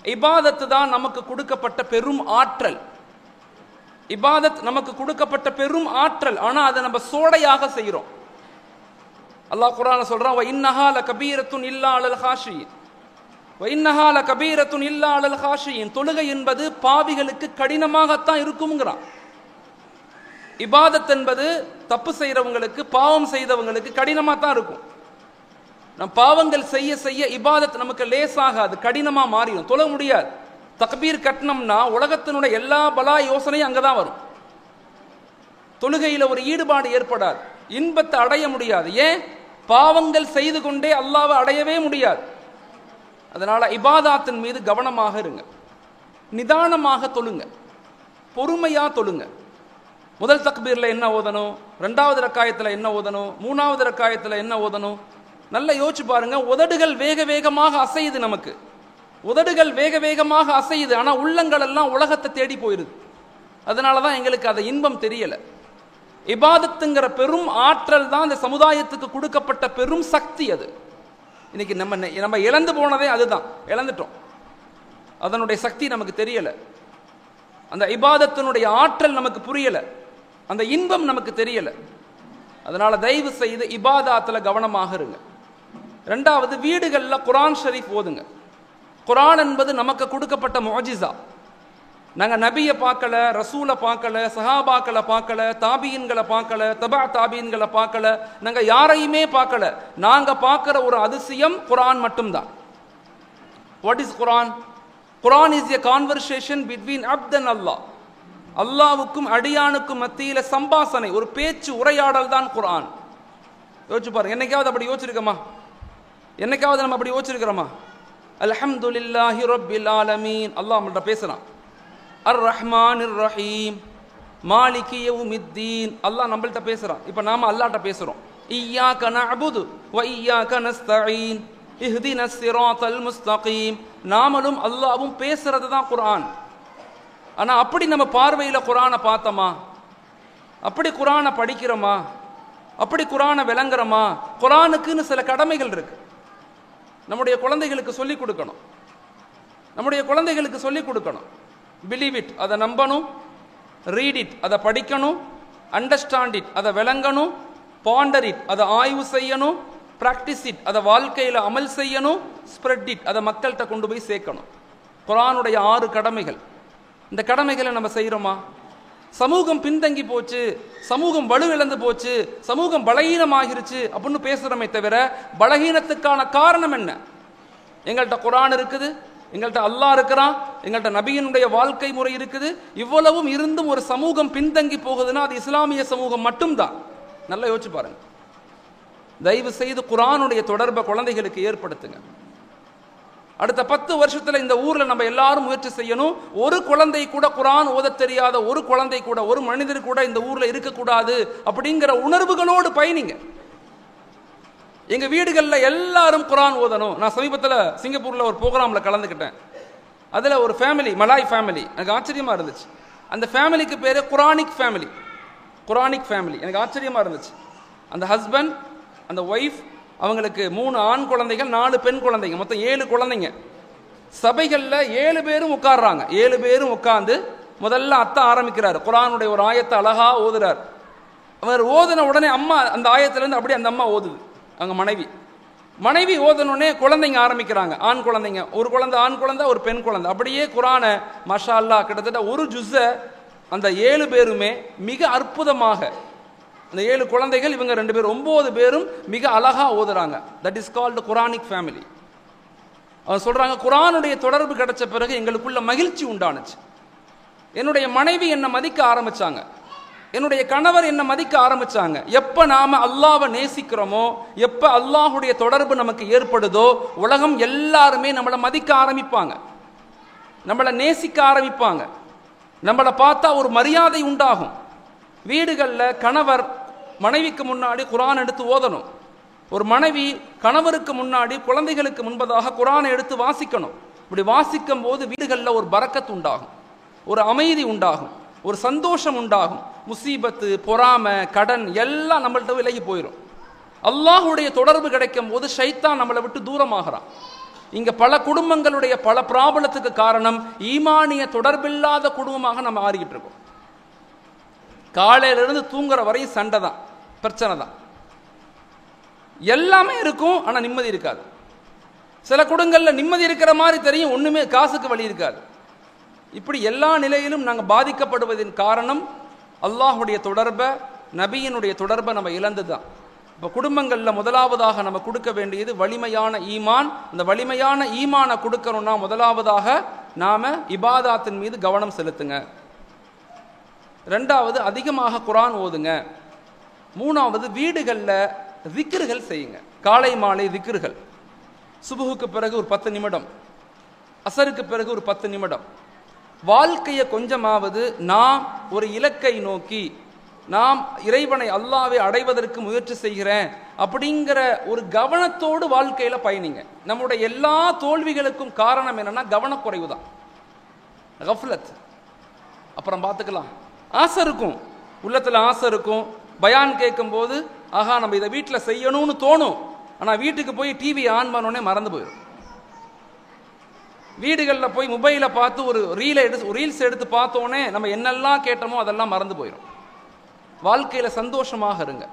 இபாதத்து தான் நமக்கு கொடுக்கப்பட்ட பெரும் ஆற்றல். இபாதத் நமக்கு கொடுக்கப்பட்ட பெரும் ஆற்றல். ஆனா அதை நம்ம சோடையாக செய்கிறோம். அல்லாஹ் குர்ஆன்ல சொல்றான், வ இன்னஹா லகபீரத்துன் இல்லா அலல் ஹாஷியின், வ இன்னஹா லகபீரத்துன் இல்லா அலல் ஹாஷியின். தொழுகை என்பது பாவிகளுக்கு கடினமாகத்தான் இருக்கும்ங்கறான். இபாதத் என்பது தப்பு செய்யறவங்களுக்கு, பாவம் செய்தவங்களுக்கு கடினமா தான் இருக்கும். நம் பாவங்கள் செய்ய செய்ய இபாதத் நமக்கு லேசாகாது, கடினமா மாறிடும், தொழ முடியாது. தக்பீர் கட்டணம்னா உலகத்தினுடைய எல்லா பலா யோசனையும் அங்கதான் வரும். தொழுகையில ஒரு ஈடுபாடு ஏற்படாது, இன்பத்தை அடைய முடியாது. ஏன்? பாவங்கள் செய்து கொண்டே அல்லாஹ்வை அடையவே முடியாது. அதனால இபாதாத்தின் மீது கவனமாக இருங்க, நிதானமாக தொழுங்க, பொறுமையா தொழுங்க. முதல் தக்பீர்ல என்ன ஓதணும், 2வது ரக்காயத்துல என்ன ஓதணும், 3வது ரக்காயத்துல என்ன ஓதணும், நல்லா யோசிச்சு பாருங்க. உதடுகள் வேக வேகமாக அசையுது, நமக்கு உதடுகள் வேக வேகமாக அசையுது. ஆனா உள்ளங்கள் எல்லாம் உலகத்தை தேடி போயிருது. அதனாலதான் எங்களுக்கு அதை இன்பம் தெரியல. இபாதத்துங்கிற பெரும் ஆற்றல் தான் இந்த சமுதாயத்துக்கு கொடுக்கப்பட்ட பெரும் சக்தி. அது இன்னைக்கு நம்ம இழந்து போனதே அதுதான், இழந்துட்டோம். அதனுடைய சக்தி நமக்கு தெரியல, அந்த இபாதத்தினுடைய ஆற்றல் நமக்கு புரியல, அந்த இன்பம் நமக்கு தெரியல. அதனால தயவு செய்து இபாதாத்துல கவனமாக இருங்க. 2வது, வீடுகள்ல குர்ஆன் ஷரீஃப் ஓதுங்க. குர்ஆன் என்பது நமக்கு கொடுக்கப்பட்ட முஅஜிஸா. நாங்க நபியை பார்க்கல, ரசூலை பார்க்கல, சஹாபாக்களை பார்க்கல, தாபியின்களை பார்க்கல, தபா தாபியின்களை பார்க்கல, நாங்க யாரையுமே பார்க்கல. நாங்க பார்க்கிற ஒரு அதிசயம் குர்ஆன் மட்டும்தான். What is Quran? Quran is a conversation between Abd and Allah. அல்லாஹ்வுக்கும் அடியானுக்கும் மத்தியில சம்பாசனை, ஒரு பேச்சு உரையாடல் தான் குர்ஆன். யோசிச்சு பாருங்க, என்னைக்காவது அப்படி யோசிச்சிருக்கோமா? என்னைக்காவது நம்ம அப்படி யோசிச்சிருக்கிறோமா? அல்ஹம்துலில்லாஹி ரப்பில் ஆலமீன், அல்லாஹ் நம்மள்ட்ட பேசுறான். அர் ரஹ்மானிர் ரஹீம் மாலிகி யௌமித்தீன், அல்லாஹ் நம்மள்ட்ட பேசுறான். இப்போ நாம அல்லாஹ்ட்ட பேசுறோம். இய்யாக நஅபுது வ இய்யாக நஸ்தஈன் இஹ்தினஸ் ஸிராத்தல் முஸ்தகீம். நாமளும் அல்லாஹ்வும் பேசுறது தான் குர்ஆன். ஆனா அப்படி நம்ம பார்வையில குர்ஆனை பார்த்தோமா? அப்படி குர்ஆனை படிக்கிறோமா? அப்படி குர்ஆனை விளங்குறோமா? குர்ஆனுக்குன்னு சில கடமைகள் இருக்கு. நம்முடைய குழந்தைகளுக்கு சொல்லிக் கொடுக்கணும், நம்முடைய குழந்தைகளுக்கு சொல்லிக் கொடுக்கணும். பிலீவ் இட், அதை நம்பணும். ரீட் இட், அதை படிக்கணும். அண்டர்ஸ்டாண்ட் இட், அதை விளங்கணும். பாண்டர் இட், அதை ஆய்வு செய்யணும். பிராக்டிஸ் இட், அதை வாழ்க்கையில் அமல் செய்யணும். ஸ்ப்ரெட் இட், அதை மக்கள்கிட்ட கொண்டு போய் சேர்க்கணும். குர்ஆனுடைய 6 கடமைகள். இந்த கடமைகளை நம்ம செய்கிறோமா? சமூகம் பின்தங்கி போச்சு, சமூகம் வலுவிழந்து போச்சு, சமூகம் பலகீனமாகிருச்சு அப்படின்னு பேசுறோமே தவிர பலகீனத்துக்கான காரணம் என்ன? எங்கள்கிட்ட குர்ஆன் இருக்குது, எங்கள்கிட்ட அல்லாஹ் இருக்கிறான், எங்கள்கிட்ட நபியினுடைய வாழ்க்கை முறை இருக்குது. இவ்வளவும் இருந்தும் ஒரு சமூகம் பின்தங்கி போகுதுன்னா அது இஸ்லாமிய சமூகம் மட்டும்தான். நல்லா யோசிச்சு பாருங்க. தயவு செய்து குர்ஆனுடைய தொடர்பை குழந்தைகளுக்கு ஏற்படுத்துங்க. அடுத்த 10 வருஷத்துல இந்த ஊர்ல நம்ம எல்லாரும் முயற்சி செய்யணும். ஒரு குழந்தை கூட குர்ஆன் ஓத தெரியாத ஒரு குழந்தை கூட, ஒரு மனிதர் கூட இந்த ஊர்ல இருக்கக்கூடாது அப்படிங்கிற உணர்வுகளோடு பயணிங்க. எங்க வீடுகள்ல எல்லாரும் குர்ஆன் ஓதணும். நான் சமீபத்தில் சிங்கப்பூர்ல ஒரு ப்ரோக்ராம்ல கலந்துக்கிட்டேன். அதுல ஒரு ஃபேமிலி, மலாய் ஃபேமிலி, எனக்கு ஆச்சரியமா இருந்துச்சு. அந்த ஃபேமிலிக்கு பேரு குர்ஆனிக் ஃபேமிலி. குர்ஆனிக் ஃபேமிலி எனக்கு ஆச்சரியமா இருந்துச்சு. அந்த ஹஸ்பண்ட், அந்த ஒய்ஃப், அவங்களுக்கு 3 ஆண் குழந்தைகள், 4 பெண் குழந்தைங்க, மொத்தம் 7 குழந்தைங்க. சபைகள்ல 7 பேரும் உட்கார்றாங்க. 7 பேரும் உட்கார்ந்து முதல்ல அத்தா ஆரம்பிக்கிறார். குர்ஆனுடைய ஒரு ஆயத்தை அழகா ஓதுறார். அவர் ஓதுன உடனே அம்மா அந்த ஆயத்துல இருந்து அப்படியே அந்த அம்மா ஓதுது. அவங்க மனைவி ஓதனோடனே குழந்தைங்க ஆரம்பிக்கிறாங்க. ஆண் குழந்தைங்க, ஒரு குழந்தை ஆண் குழந்தை, ஒரு பெண் குழந்தை. அப்படியே குர்ஆனை மாஷா அல்லாஹ் கிட்டத்தட்ட ஒரு ஜுஸ்ஸ அந்த 7 பேருமே மிக அற்புதமாக, அந்த 7 குழந்தைகள், இவங்க 2 பேர், 9 பேரும் மிக அழகா ஓதுறாங்க. That is called Quranic family. அவங்க சொல்றாங்க, குர்ஆனுடைய தொடர்பு கிடைச்ச பிறகு எங்களுக்குள்ள மகிழ்ச்சி உண்டானுச்சு. என்னுடைய மனைவி என்னை மதிக்க ஆரம்பிச்சாங்க, என்னுடைய கணவர் என்னை மதிக்க ஆரம்பிச்சாங்க. எப்ப நாம அல்லாஹ்வை நேசிக்கிறோமோ, எப்ப அல்லாஹ்வுடைய தொடர்பு நமக்கு ஏற்படுதோ, உலகம் எல்லாருமே நம்மளை மதிக்க ஆரம்பிப்பாங்க, நம்மளை நேசிக்க ஆரம்பிப்பாங்க. நம்மளை பார்த்தா ஒரு மரியாதை உண்டாகும். வீடுகள்ல கணவர் மனைவிக்கு முன்னாடி குர்ஆன் எடுத்து ஓதணும். ஒரு மனைவி கணவருக்கு முன்னாடி குழந்தைகளுக்கு முன்பதாக குர்ஆனை எடுத்து வாசிக்கணும். இப்படி வாசிக்கும் போது வீடுகளில் ஒரு பரக்கத் உண்டாகும், ஒரு அமைதி உண்டாகும், ஒரு சந்தோஷம் உண்டாகும். முசீபத்து, பொறாமை, கடன் எல்லாம் நம்மள்ட்ட விலகி போயிடும். அல்லாஹ்வுடைய தொடர்பு கிடைக்கும் போது ஷைத்தான் நம்மளை விட்டு தூரமாகறான். இங்க பல குடும்பங்களுடைய பல பிராபலத்துக்கு காரணம் ஈமானிய தொடர்பில்லாத குடும்பமாக நம்ம ஆறிக்கிட்டு இருக்கோம். காலையிலிருந்து தூங்குற வரையும் சண்டை தான், பிரச்சனை தான், எல்லாமே இருக்கும், ஆனா நிம்மதி இருக்காது. சில குடும்பங்கள்ல நிம்மதி இருக்கிற மாதிரி தெரியும், ஒண்ணுமே காசுக்கு வழி இருக்காது. இப்படி எல்லா நிலையிலும் நாங்கள் பாதிக்கப்படுவதன் காரணம் அல்லாஹ்வுடைய தொடர்பை, நபியினுடைய தொடர்பை நம்ம இழந்துதான். இப்போ குடும்பங்களில் முதலாவதாக நம்ம கொடுக்க வேண்டியது வலிமையான ஈமான். அந்த வலிமையான ஈமானை கொடுக்கணும்னா முதலாவதாக நாம இபாதாத்தின் மீது கவனம் செலுத்துங்க. 2வது அதிகமாக குர்ஆன் ஓதுங்க. 3வது வீடுகளில் திக்ருகள் செய்யுங்க. காலை மாலை திக்ருகள். சுபுகுக்கு பிறகு ஒரு 10 நிமிடம், அசருக்கு பிறகு ஒரு 10 நிமிடம். வாழ்க்கையை கொஞ்சமாவது நாம் ஒரு இலக்கை நோக்கி, நாம் இறைவனை அல்லாஹ்வை அடைவதற்கு முயற்சி செய்கிறேன் அப்படிங்கிற ஒரு கவனத்தோடு வாழ்க்கையில பயணிங்க. நம்முடைய எல்லா தோல்விகளுக்கும் காரணம் என்னன்னா கவனக்குறைவு தான், கஃப்லத். அப்புறம் பார்த்துக்கலாம். ஆசை இருக்கும், உள்ளத்துல ஆசை இருக்கும். பயான் கேட்கும் போது ஆஹா நம்ம இதை வீட்டில் செய்யணும்னு தோணும். ஆனா வீட்டுக்கு போய் டிவி ஆன் பண்ணோடனே மறந்து போயிடும். வீடுகளில் போய் மொபைலை பார்த்து ஒரு ரீல்ஸ் எடுத்து பார்த்தோன்னே நம்ம என்னெல்லாம் கேட்டோமோ அதெல்லாம் மறந்து போயிடும். வாழ்க்கையில சந்தோஷமாக இருங்க,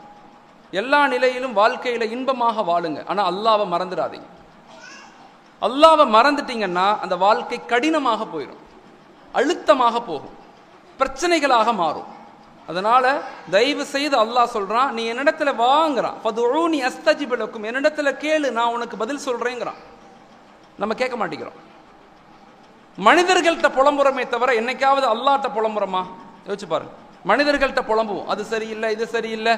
எல்லா நிலையிலும் வாழ்க்கையில இன்பமாக வாழுங்க. ஆனா அல்லாஹ்வை மறந்துடாதீங்க. அல்லாஹ்வை மறந்துட்டீங்கன்னா அந்த வாழ்க்கை கடினமாக போயிடும், அழுத்தமாக போகும், பிரச்சனைகளாக மாறும். அதனால தயவு செய்து அல்லாஹ் சொல்றான், நீ என்னிடத்துல வாங்குறான், ஃபதுஊனி அஸ்தஜிப் லக்கும், என்னிடத்துல கேளு நான் உனக்கு பதில் சொல்றேங்கிறான். நம்ம கேட்க மாட்டேங்கிறோம். மனிதர்கள்ட்ட புலம்புறமே தவிர என்னைக்காவது அல்லாஹ்ட்ட புலம்புறோமா? யோசிச்சு பாருங்க. மனிதர்கள்ட்ட புலம்புவோம், அது சரியில்லை, இது சரியில்லை,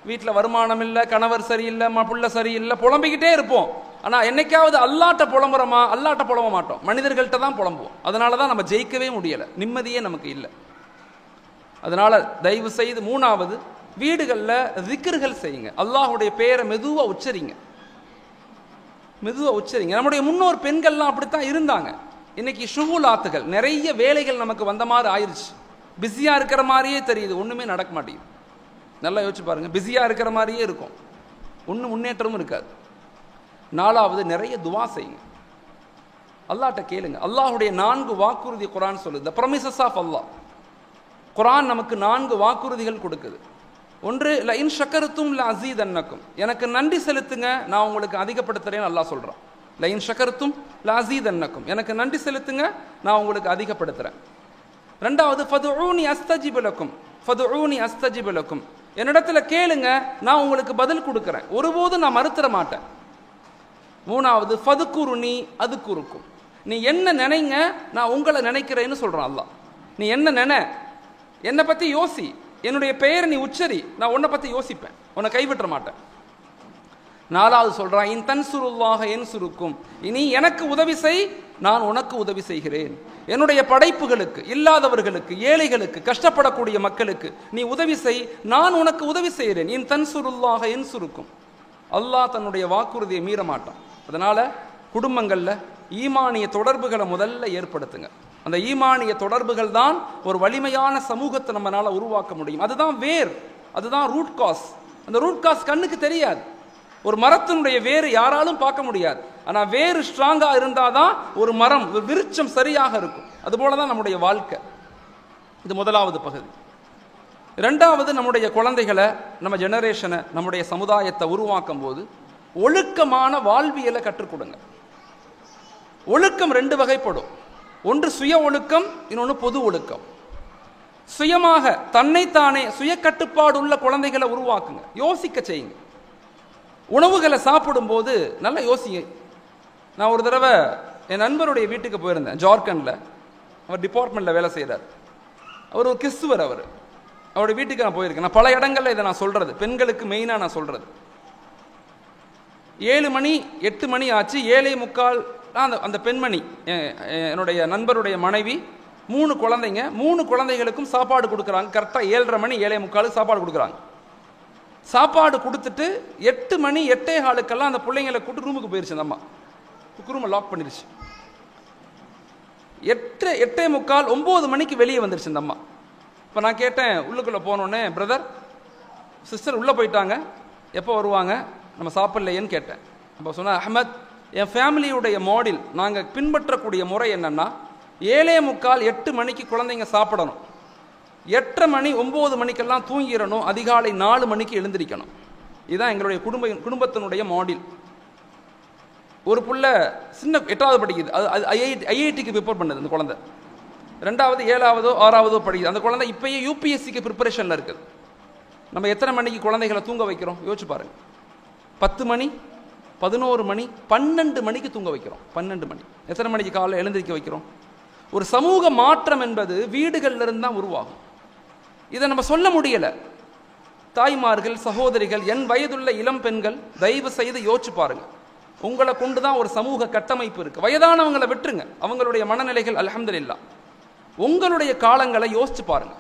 வீட்டில் வருமானம் இல்லை, கணவர் சரியில்லை, புள்ள சரியில்லை, புலம்பிக்கிட்டே இருப்போம். ஆனா என்னைக்காவது அல்லாஹ்ட்ட புலம்புறோமா? அல்லாஹ்ட்ட புலம்ப மாட்டோம், மனிதர்கள்ட்ட தான் புலம்புவோம். அதனால தான் நம்ம ஜெயிக்கவே முடியலை, நிம்மதியே நமக்கு இல்லை. அதனால தயவு செய்து 3வது வீடுகளில் திக்ருகள் செய்யுங்க. அல்லாஹ்வுடைய பெயரை மெதுவா உச்சரிங்க, மெதுவா உச்சரிங்க. நம்முடைய முன்னோர் பெண்கள்லாம் அப்படித்தான் இருந்தாங்க. இன்னைக்கு ஷுகுலாத்துகள், நிறைய வேலைகள் நமக்கு வந்த மாதிரி ஆயிடுச்சு. பிஸியா இருக்கிற மாதிரியே தெரியுது, ஒண்ணுமே நடக்க மாட்டேங்குது. நல்லா யோசிச்சு பாருங்க. பிஸியா இருக்கிற மாதிரியே இருக்கும், ஒன்றும் முன்னேற்றமும் இருக்காது. 4வது நிறைய துவா செய்யுங்க, அல்லாஹ்ட்ட கேளுங்க. அல்லாஹ்வுடைய 4 வாக்குறுதி குர்ஆன் சொல்லுது, தி ப்ராமிசஸ் ஆஃப் அல்லாஹ். குர்ஆன் நமக்கு 4 வாக்குறுதிகள் கொடுக்குது. ஒன்று, ல இன் ஷக்கர்தும் ல அஸீதன்னக்கும், எனக்கு நன்றி செலுத்துங்க நான் உங்களுக்கு அதிகப்படுத்துறேன்னு அல்லாஹ் சொல்றான். ல இன் ஷக்கர்தும் ல அஸீதன்னக்கும், எனக்கு நன்றி செலுத்துங்க நான் உங்களுக்கு அதிகப்படுத்துறேன். 2வது, ஃபதுஊனி அஸ்தஜிப் லக்கும், ஃபதுஊனி அஸ்தஜிப் லக்கும், என்னிடத்துல கேளுங்க நான் உங்களுக்கு பதில் கொடுக்குறேன், ஒருபோதும் நான் மறுத்துற மாட்டேன். 3வது, ஃபதுகுருனி அதுகுருக்கும், நீ என்ன நினைங்க நான் உங்களை நினைக்கிறேன்னு சொல்றான் அல்லாஹ். நீ என்ன நினை, என்னை பத்தி யோசி, என்னுடைய பெயரை நீ உச்சரி, நான் உன்னை பத்தி யோசிப்பேன், உன்னை கைவிட்டுற மாட்டேன். 4வது சொல்றான், இன் தன்சுருல்லாஹ யன்சுருக்கும், இனி எனக்கு உதவி செய், நான் உனக்கு உதவி செய்கிறேன். என்னுடைய படைப்புகளுக்கு, இல்லாதவர்களுக்கு, ஏழைகளுக்கு, கஷ்டப்படக்கூடிய மக்களுக்கு நீ உதவி செய், நான் உனக்கு உதவி செய்கிறேன். இன் தன்சுருல்லாஹ யன்சுருக்கும். அல்லாஹ் தன்னுடைய வாக்குறுதியை மீற மாட்டான். அதனால குடும்பங்கள்ல ஈமானிய தொடர்புகளை முதல்ல ஏற்படுத்துங்க. அந்த ஈமானிய தொடர்புகள் தான் ஒரு வலிமையான சமூகத்தை நம்மளால உருவாக்க முடியும். அதுதான் வேர், அதுதான் ரூட் காஸ். அந்த ரூட் காஸ் கண்ணுக்கு தெரியாது. ஒரு மரத்தினுடைய வேறு யாராலும் பார்க்க முடியாது. ஆனா வேறு ஸ்ட்ராங்கா இருந்தாதான் ஒரு மரம், ஒரு விருட்சம் சரியாக இருக்கும். அதுபோலதான் நம்முடைய வாழ்க்கை. இது முதலாவது பகுதி. 2வது, நம்முடைய குழந்தைகளை, நம்ம ஜெனரேஷனை, நம்முடைய சமுதாயத்தை உருவாக்கும் போது ஒழுக்கமான வாழ்வியலை கற்றுக் கொடுங்க. ஒழுக்கம் 2 வகைப்படும். ஒன்று சுய ஒழுக்கம், இன்னொன்று பொது ஒழுக்கம். சுயமாக தன்னைத்தானே சுய கட்டுப்பாடு உள்ள குழந்தைகளை உருவாக்குங்க. யோசிக்க செய்யுங்க. உணவுகளை சாப்பிடும் போது நல்லா யோசிங்க. நான் ஒரு தடவை என் நண்பருடைய வீட்டுக்கு போயிருந்தேன், ஜார்க்கண்டில். அவர் டிபார்ட்மெண்ட்டில் வேலை செய்கிறார். அவர் ஒரு கிறிஸ்துவர். அவருடைய வீட்டுக்கு நான் போயிருக்கேன். நான் பல இடங்களில் இதை நான் சொல்கிறது, பெண்களுக்கு மெயினாக நான் சொல்கிறது. 7 மணி 8 மணி ஆச்சு. 7:45 அந்த பெண்மணி, என்னுடைய நண்பருடைய மனைவி, 3 குழந்தைங்க, 3 குழந்தைகளுக்கும் சாப்பாடு கொடுக்குறாங்க. கரெக்டாக 7:30 மணி 7:45 சாப்பாடு கொடுக்குறாங்க. சாப்பாடு கொடுத்துட்டு 8 மணி 8:15 அந்த பிள்ளைங்களை கூட்டு ரூமுக்கு போயிருச்சு. அந்த அம்மா ரூமை லாக் பண்ணிருச்சு. 8, 8:45 9 மணிக்கு வெளியே வந்துருச்சு அந்த அம்மா. இப்போ நான் கேட்டேன், உள்ளுக்குள்ளே போனோடனே, பிரதர் சிஸ்டர் உள்ளே போயிட்டாங்க, எப்போ வருவாங்க, நம்ம சாப்பிட்லையேன்னு கேட்டேன். அப்போ சொன்னேன், அஹ்மத், என் ஃபேமிலியுடைய மாடல், நாங்கள் பின்பற்றக்கூடிய முறை என்னென்னா 7:45 8 மணிக்கு குழந்தைங்க சாப்பிடணும், 8:30 மணி 9 மணிக்கெல்லாம் தூங்கிடணும், அதிகாலை 4 மணிக்கு எழுந்திரிக்கணும். இதுதான் எங்களுடைய குடும்பத்தினுடைய மாடல். ஒரு புள்ள சின்ன 8வது படிக்குது, அது ஐஐடிக்கு ப்ரிப்பேர் பண்ணுது அந்த குழந்தை. 2வது 7வதோ 6வதோ படிக்குது அந்த குழந்தை. இப்பயே யூபிஎஸ்சிக்கு ப்ரிப்பரேஷனில் இருக்குது. நம்ம எத்தனை மணிக்கு குழந்தைகளை தூங்க வைக்கிறோம் யோசிச்சு பாருங்க. 10 மணி 11 மணி 12 மணிக்கு தூங்க வைக்கிறோம். 12 மணி. எத்தனை மணிக்கு காலையில் எழுந்திரிக்க வைக்கிறோம்? ஒரு சமூக மாற்றம் என்பது வீடுகள்ல இருந்து தான் உருவாகும். இதை நம்ம சொல்ல முடியல. தாய்மார்கள், சகோதரிகள், என் வயதுள்ள இளம் பெண்கள், தயவு செய்து யோசிச்சு பாருங்க. உங்களை கொண்டுதான் ஒரு சமூக கட்டமைப்பு இருக்கு. வயதானவங்களை விட்டுருங்க, அவங்களுடைய மனநிலைகள் அல்ஹம்துலில்லாஹ். உங்களுடைய காலங்களை யோசிச்சு பாருங்க.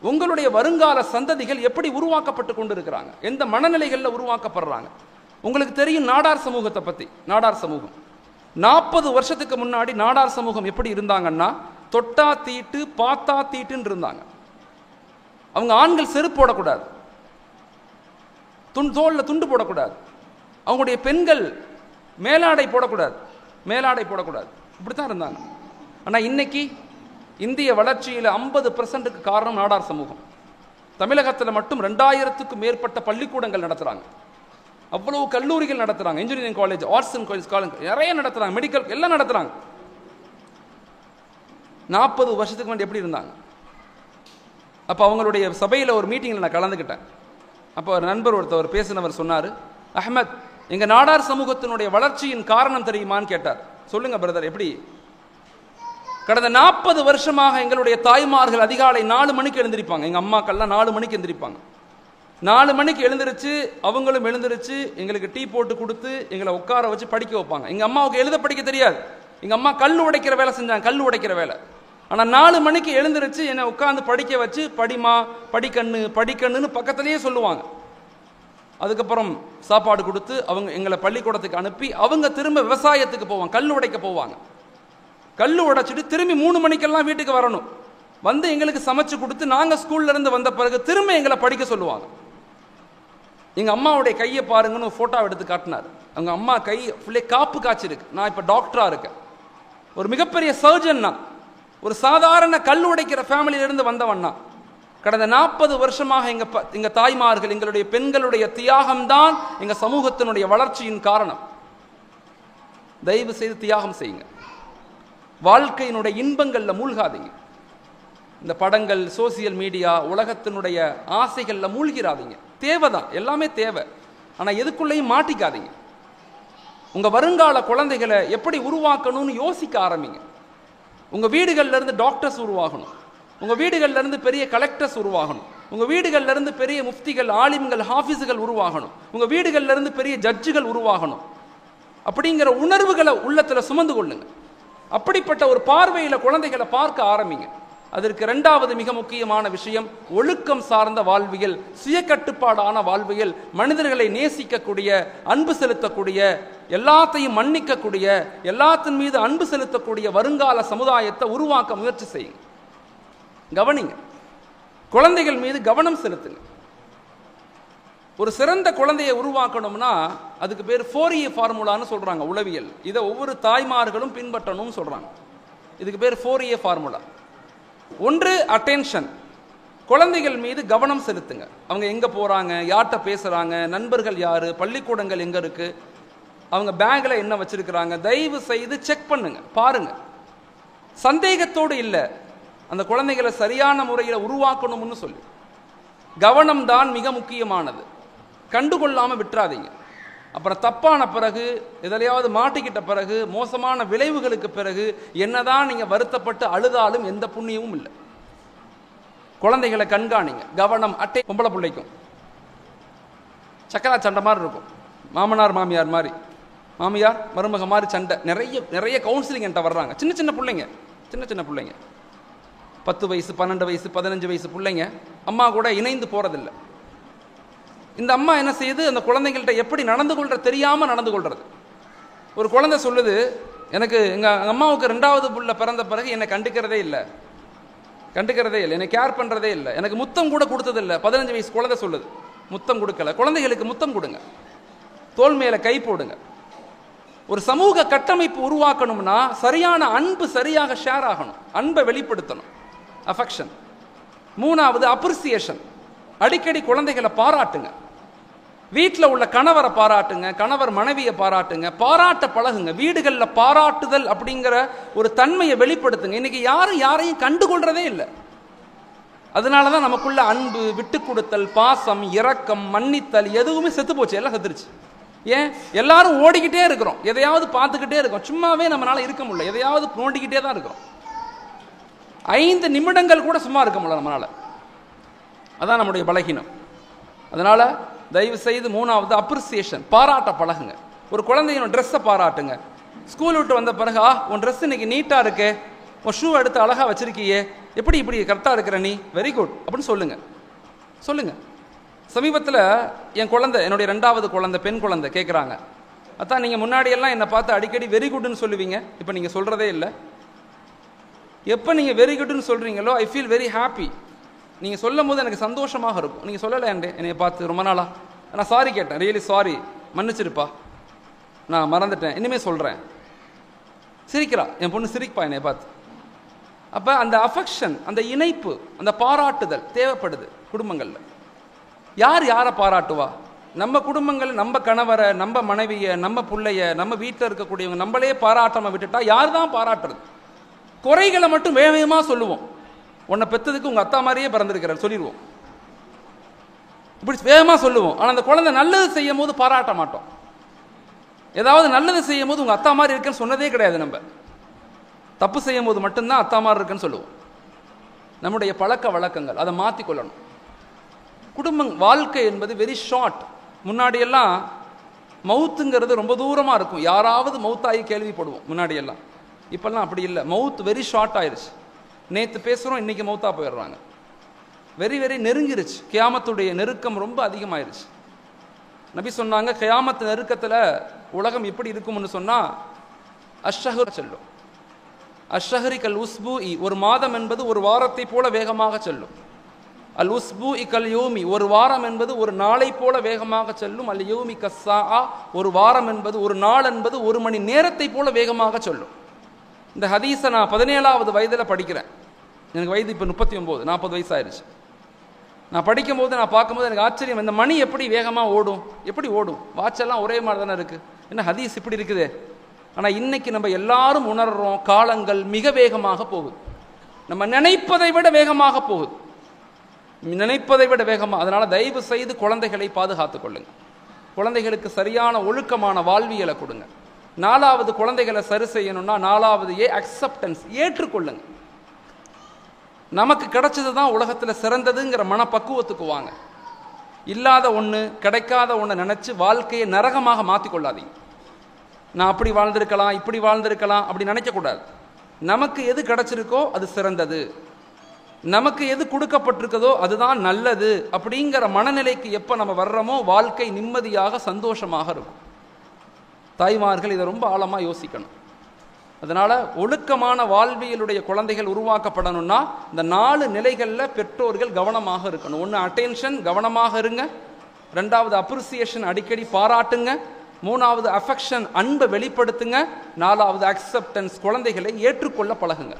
உங்களுடைய வருங்கால சந்ததிகள் எப்படி உருவாக்கப்பட்டு கொண்டு இருக்கிறாங்க, எந்த மனநிலைகளில் உருவாக்கப்படுறாங்க. உங்களுக்கு தெரியும் நாடார் சமூகத்தை பத்தி. நாடார் சமூகம் 40 வருஷத்துக்கு முன்னாடி நாடார் சமூகம் எப்படி இருந்தாங்கன்னா, தொட்டா தீட்டு பார்த்தா தீட்டுன்னு இருந்தாங்க. அவங்க ஆண்கள் செருப்பு போடக்கூடாது, தோல்ல துண்டு போடக்கூடாது, அவங்களுடைய பெண்கள் மேலாடை போடக்கூடாது, இப்படித்தான் இருந்தாங்க. ஆனா இன்னைக்கு இந்திய வளர்ச்சியில் 50% காரணம் நாடார் சமூகம். தமிழகத்தில் மட்டும் 2000க்கும் மேற்பட்ட பள்ளிக்கூடங்கள் நடத்துறாங்க, அவ்வளவு கல்லூரிகள் நடத்துறாங்க, engineering college, arts and college நிறைய நடத்துறாங்க, மெடிக்கல் எல்லாம் நடத்துறாங்க. 40 வருஷத்துக்கு முன்னாடி எப்படி இருந்தாங்க? அப்போ அவங்களுடைய சபையில் ஒரு மீட்டிங்கில் நான் கலந்துக்கிட்டேன். அப்போ ஒரு நண்பர் ஒருத்தவர் பேசினவர் சொன்னார், அஹ்மத், எங்க நாடார் சமூகத்தினுடைய வளர்ச்சியின் காரணம் தெரியுமான்னு கேட்டார். சொல்லுங்க பிரதர், எப்படி? கடந்த 40 வருஷமாக எங்களுடைய தாய்மார்கள் அதிகாலை 4 மணிக்கு எழுந்திருப்பாங்க. எங்க அம்மாக்கள்லாம் 4 மணிக்கு எழுந்திருப்பாங்க. 4 மணிக்கு எழுந்திருச்சு, அவங்களும் எழுந்திருச்சு எங்களுக்கு டீ போட்டு கொடுத்து எங்களை உட்கார வச்சு படிக்க வைப்பாங்க. எங்க அம்மாவுக்கு எழுத படிக்க தெரியாது. எங்க அம்மா கல் உடைக்கிற வேலை செஞ்சாங்க, கல் உடைக்கிற வேலை. ஆனா 4 மணிக்கு எழுந்திருச்சு என்னை உட்காந்து படிக்க வச்சு, படிமா படிக்கண்ணுன்னு பக்கத்திலேயே சொல்லுவாங்க. அதுக்கப்புறம் சாப்பாடு கொடுத்து அவங்க எங்களை பள்ளிக்கூடத்துக்கு அனுப்பி அவங்க திரும்ப விவசாயத்துக்கு போவாங்க, கல் உடைக்க போவாங்க. கல் உடைச்சிட்டு திரும்பி 3 மணிக்கெல்லாம் வீட்டுக்கு வரணும். வந்து எங்களுக்கு சமைச்சு கொடுத்து நாங்க ஸ்கூல்ல இருந்து வந்த பிறகு திரும்ப எங்களை படிக்க சொல்லுவாங்க. எங்க அம்மாவுடைய கையை பாருங்கன்னு போட்டோ எடுத்து காட்டினார். அவங்க அம்மா கை ஃபுல்லே காப்பு காய்ச்சிருக்கு. நான் இப்ப டாக்டரா இருக்கேன், ஒரு மிகப்பெரிய சர்ஜன்னா, ஒரு சாதாரண கல் உடைக்கிற ஃபேமிலியில இருந்து வந்தவன்னா. கடந்த 40 வருஷமாக எங்க தாய்மார்கள், எங்களுடைய பெண்களுடைய தியாகம் தான் எங்க சமூகத்தினுடைய வளர்ச்சியின் காரணம். தயவு செய்து தியாகம் செய்யுங்க. வாழ்க்கையினுடைய இன்பங்கள்ல மூழ்காதீங்க. இந்த படங்கள், சோசியல் மீடியா, உலகத்தினுடைய ஆசைகள்ல மூழ்கிறாதீங்க. தேவைதான், எல்லாமே தேவை. ஆனா எதுக்குள்ளேயும் மாட்டிக்காதீங்க. உங்க வருங்கால குழந்தைகளை எப்படி உருவாக்கணும்னு யோசிக்க ஆரம்பிங்க. உங்க வீடுகள்ல இருந்து டாக்டர்ஸ் உருவாகணும், உங்க வீடுகள்ல இருந்து பெரிய கலெக்டர்ஸ் உருவாகணும், உங்கள் வீடுகள்ல இருந்து பெரிய முஃப்திகள், ஆலிம்கள், ஹாஃபிஸுகள் உருவாகணும். உங்கள் வீடுகள்ல இருந்து பெரிய ஜட்ஜுகள் உருவாகணும். அப்படிங்கிற உணர்வுகளை உள்ளத்தில் சுமந்து கொள்ளுங்க. அப்படிப்பட்ட ஒரு பார்வையில் குழந்தைகளை பார்க்க ஆரம்பிங்க. அதற்கு இரண்டாவது மிக முக்கியமான விஷயம் ஒழுக்கம் சார்ந்த வாழ்வியல், சுய கட்டுப்பாடான வாழ்வியல், மனிதர்களை நேசிக்கக்கூடிய, அன்பு செலுத்தக்கூடிய, எல்லாத்தையும் மன்னிக்கக்கூடிய, எல்லாத்தின் மீது அன்பு செலுத்தக்கூடிய வருங்கால சமுதாயத்தை உருவாக்க முயற்சி செய்யுங்க. கவனிங்க, குழந்தைகள் மீது கவனம் செலுத்துங்க. ஒரு சிறந்த குழந்தையை உருவாக்கணும்னா அதுக்கு பேர் 4A ஃபார்முலான்னு சொல்றாங்க உளவியல். இதை ஒவ்வொரு தாய்மார்களும் பின்பற்றணும்னு சொல்றாங்க. இதுக்கு பேர் 4A ஃபார்முலா. ஒன்று, அட்டென்ஷன். குழந்தைகள் மீது கவனம் செலுத்துங்க. அவங்க எங்க போறாங்க, யார்கிட்ட பேசுறாங்க, நண்பர்கள் யாரு, பள்ளிக்கூடங்கள் எங்க இருக்கு, அவங்க பேக்ல என்ன வச்சிருக்கிறாங்க, தயவு செய்து செக் பண்ணுங்க, பாருங்க. சந்தேகத்தோடு இல்லை, அந்த குழந்தைகளை சரியான முறையில் உருவாக்கணும்னு சொல்லி. கவனம் தான் மிக முக்கியமானது. கண்டுகொள்ளாம விட்டுறாதீங்க. அப்புறம் தப்பான பிறகு, எதிலையாவது மாட்டிக்கிட்ட பிறகு, மோசமான விளைவுகளுக்கு பிறகு என்னதான் நீங்க வருத்தப்பட்டு அழுதாலும் எந்த புண்ணியமும் இல்லை. குழந்தைகளை கண்காணிங்க. கவனம். அட்டை பொம்பளை பிள்ளைக்கும் சக்கரா சண்டை மாதிரி இருக்கும். மாமனார் மாமியார் மாதிரி, மாமியார் மருமக மாதிரி சண்டை. நிறைய நிறைய கவுன்சிலிங் என்கிட்ட வர்றாங்க. சின்ன சின்ன பிள்ளைங்க, சின்ன சின்ன பிள்ளைங்க, 10 வயசு 12 வயசு 15 வயசு பிள்ளைங்க அம்மா கூட இணைந்து போறதில்லை. இந்த அம்மா என்ன செய்யுது, அந்த குழந்தைங்கள்ட்ட எப்படி நடந்து கொள்ற தெரியாம நடந்து கொள்றது. ஒரு குழந்தை சொல்லுது, எனக்கு எங்க அம்மாவுக்கு 2வது புள்ள பிறந்த பிறகு என்னை கண்டுக்கிறதே இல்லை, என்னை கேர் பண்றதே இல்லை, எனக்கு முத்தம் கூட கொடுத்ததில்லை. 15 வயசு குழந்தை சொல்லுது, முத்தம் கொடுக்கல. குழந்தைகளுக்கு முத்தம் கொடுங்க, தோள் மேல கை போடுங்க. ஒரு சமூக கட்டமைப்பு உருவாக்கணும்னா சரியான அன்பு சரியாக ஷேர் ஆகணும், அன்பை வெளிப்படுத்தணும், அஃபெக்ஷன். 3வது, அப்ரிசியேஷன். அடிக்கடி குழந்தைகளை பாராட்டுங்க. வீட்டில் உள்ள கணவரை பாராட்டுங்க, கணவர் மனைவியை பாராட்டுங்க, பாராட்ட பழகுங்க. வீடுகளில் பாராட்டுதல் அப்படிங்கிற ஒரு தன்மையை வெளிப்படுத்துங்க. இன்னைக்கு யாரும் யாரையும் கண்டுகொள்றதே இல்லை. அதனாலதான் நமக்குள்ள அன்பு, விட்டு கொடுத்தல், பாசம், இரக்கம், மன்னித்தல் எதுவுமே செத்து போச்சு, எல்லாம் செத்துருச்சு. ஏன்? எல்லாரும் ஓடிக்கிட்டே இருக்கிறோம், எதையாவது பார்த்துக்கிட்டே இருக்கோம். சும்மாவே நம்மளால இருக்க முடியல, எதையாவது நோண்டிக்கிட்டே தான் இருக்கிறோம். 5 நிமிடங்கள் கூட சும்மா இருக்க முடியல நம்மளால. அதான் நம்முடைய பலகீனம். அதனால தயவு செய்து 3வது, அப்ரிசியேஷன். பாராட்ட பழகுங்க. ஒரு குழந்தையோட ட்ரெஸ்ஸை பாராட்டுங்க. ஸ்கூல் விட்டு வந்த பிறகு, உன் ட்ரெஸ் இன்னைக்கு நீட்டா இருக்கு, உன் ஷூ எடுத்து அழகா வச்சிருக்கியே, எப்படி இப்படி கரெக்டா இருக்கிற நீ, வெரி குட் அப்படின்னு சொல்லுங்க, சொல்லுங்க. சமீபத்தில் என் குழந்தை, என்னுடைய 2வது குழந்தை, பெண் குழந்தை கேட்குறாங்க, அதான் நீங்கள் முன்னாடியெல்லாம் என்னை பார்த்து அடிக்கடி வெரி குட்னு சொல்லுவீங்க, இப்போ நீங்கள் சொல்கிறதே இல்லை. எப்போ நீங்கள் வெரி குட்னு சொல்கிறீங்களோ ஐ ஃபீல் வெரி ஹாப்பி. நீங்கள் சொல்லும் போது எனக்கு சந்தோஷமாக இருக்கும். நீங்கள் சொல்லலை என்னைய பார்த்து ரொம்ப நாளா, நான் சாரி கேட்டேன், ரியலி சாரி, மன்னிச்சிருப்பா, நான் மறந்துட்டேன், இனிமேல் சொல்கிறேன். சிரிக்கிறா என் பொண்ணு, சிரிப்பா என்னை பார்த்து. அப்போ அந்த அஃபெக்ஷன், அந்த இணைப்பு, அந்த பாராட்டுதல் தேவைப்படுது குடும்பங்களில். யார் யாரை பாராட்டுவா? நம்ம குடும்பங்கள், நம்ம கணவரை, நம்ம மனைவியை, நம்ம பிள்ளைய, நம்ம வீட்டில் இருக்கக்கூடியவங்க நம்மளே பாராட்டாம விட்டுட்டா யார் தான் பாராட்டுறது? குறைகளை மட்டும் வேகமாக சொல்லுவோம். உன்னை பெற்றதுக்கு உங்கள் அத்தா மாதிரியே பிறந்திருக்கிறார் சொல்லிடுவோம், இப்படி வேகமாக சொல்லுவோம். ஆனால் அந்த குழந்தை நல்லது செய்யும் போது பாராட்ட மாட்டோம். ஏதாவது நல்லது செய்யும் போது உங்கள் அத்தா மாதிரி இருக்குன்னு சொன்னதே கிடையாது. நம்ம தப்பு செய்யும் போது மட்டும்தான் அத்தா மாதிரி இருக்குன்னு சொல்லுவோம். நம்முடைய பழக்க வழக்கங்கள், அதை மாற்றிக்கொள்ளணும். குடும்பம் வாழ்க்கை என்பது வெரி ஷார்ட். முன்னாடியெல்லாம் மவுத்துங்கிறது ரொம்ப தூரமாக இருக்கும், யாராவது மவுத்தாகி கேள்விப்படுவோம் முன்னாடியெல்லாம். இப்பெல்லாம் அப்படி இல்லை, மவுத் வெரி ஷார்ட் ஆயிடுச்சு. நேற்று பேசுகிறோம், இன்னைக்கு மவுத்தா போயிடுறாங்க. வெரி வெரி நெருங்கிருச்சு. கியாமத்துடைய நெருக்கம் ரொம்ப அதிகமாயிருச்சு. நபி சொன்னாங்க, கியாமத்து நெருக்கத்தில் உலகம் எப்படி இருக்கும்னு சொன்னால், அஷ்ஷஹர் செல்லும். அஷ்ஷஹரி கல் உஸ்பு இ, ஒரு மாதம் என்பது ஒரு வாரத்தை போல வேகமாக செல்லும். அல் உஸ்பு இ கல் யூமி, ஒரு வாரம் என்பது ஒரு நாளை போல வேகமாக செல்லும். அல் யூமி கஸ்ஸா, ஒரு வாரம் என்பது, ஒரு நாள் என்பது ஒரு மணி நேரத்தை போல வேகமாக செல்லும். இந்த ஹதீஸை நான் 17வது வயதில் படிக்கிறேன். எனக்கு வயது இப்போ 39, 40 வயசு ஆயிடுச்சு. நான் படிக்கும்போது, நான் பார்க்கும்போது எனக்கு ஆச்சரியம், இந்த மணி எப்படி வேகமாக ஓடும், எப்படி ஓடும், வாட்செல்லாம் ஒரே மாதிரி தானே இருக்குது, என்ன ஹதீஸ் இப்படி இருக்குது. ஆனால் இன்னைக்கு நம்ம எல்லாரும் உணர்றோம், காலங்கள் மிக வேகமாக போகுது. நம்ம நினைப்பதை விட வேகமாக போகுது, நினைப்பதை விட வேகமாக. அதனால தயவு செய்து குழந்தைகளை பாதுகாத்துக் கொள்ளுங்க. குழந்தைகளுக்கு சரியான ஒழுக்கமான வாழ்வியலை கொடுங்க. 4வது, குழந்தைகளை சரி செய்யணும்னா 4வது அக்செப்டன்ஸ், ஏற்றுக்கொள்ளுங்க. நமக்கு கிடைச்சது தான் உலகத்தில் சிறந்ததுங்கிற மனப்பக்குவத்துக்கு வாங்க. இல்லாத ஒன்று, கிடைக்காத ஒன்று நினச்சி வாழ்க்கையை நரகமாக மாற்றிக்கொள்ளாதீங்க. நான் அப்படி வாழ்ந்திருக்கலாம், இப்படி வாழ்ந்திருக்கலாம் அப்படி நினைக்கக்கூடாது. நமக்கு எது கிடைச்சிருக்கோ அது சிறந்தது, நமக்கு எது கொடுக்கப்பட்டிருக்கதோ அதுதான் நல்லது அப்படிங்கிற மனநிலைக்கு எப்போ நம்ம வர்றோமோ வாழ்க்கை நிம்மதியாக சந்தோஷமாக இருக்கும். தாய்மார்கள் இதை ரொம்ப ஆழமாக யோசிக்கணும். அதனால் ஒழுக்கமான வாழ்வியலுடைய குழந்தைகள் உருவாக்கப்படணும்னா இந்த 4 நிலைகளில் பெற்றோர்கள் கவனமாக இருக்கணும். ஒன்று அட்டென்ஷன், கவனமாக இருங்க. 2வது அப்ரிசியேஷன், அடிக்கடி பாராட்டுங்க. 3வது அஃபெக்ஷன், அன்பை வெளிப்படுத்துங்க. 4வது அக்செப்டன்ஸ், குழந்தைகளை ஏற்றுக்கொள்ள பழகுங்க.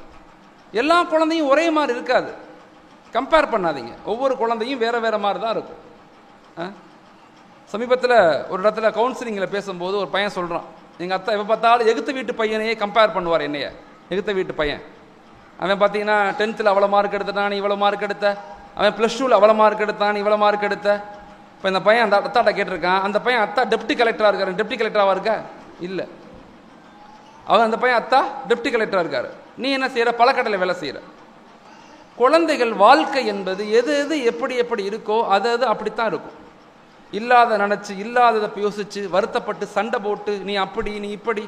எல்லா குழந்தையும் ஒரே மாதிரி இருக்காது, கம்பேர் பண்ணாதீங்க. ஒவ்வொரு குழந்தையும் வேறு வேறு மாதிரி தான் இருக்கும். சமீபத்தில் ஒரு இடத்துல கவுன்சிலிங்கில் பேசும்போது ஒரு பையன் சொல்கிறான், எங்கள் அத்தா எப்போ பார்த்தாலும் எகுத்த வீட்டு பையனையே கம்பேர் பண்ணுவார். என்னைய எகுத்த வீட்டு பையன், அவன் பார்த்தீங்கன்னா 10th அவ்வளோ மார்க் எடுத்துட்டான், இவ்வளோ மார்க் எடுத்த, அவன் +2 அவ்வளோ மார்க் எடுத்தான், இவ்வளோ மார்க் எடுத்த. இப்போ இந்த பையன் அந்த அத்தாட்ட கேட்டிருக்கான், அந்த பையன் அத்தா டெப்டி கலெக்டராக இருக்காரு. டெப்டி கலெக்டராக இருக்கா? இல்லை. அந்த பையன் அத்தா டெப்டி கலெக்டராக இருக்காரு. நீ என்ன செய்கிற? பழக்கடையில் வேலை செய்கிற. குழந்தைகள் வாழ்க்கை என்பது எது எது எப்படி எப்படி இருக்கோ அது அப்படித்தான் இருக்கும். இல்லாத நினச்சி, இல்லாததை யோசிச்சு, வருத்தப்பட்டு, சண்டை போட்டு, நீ அப்படி நீ இப்படி.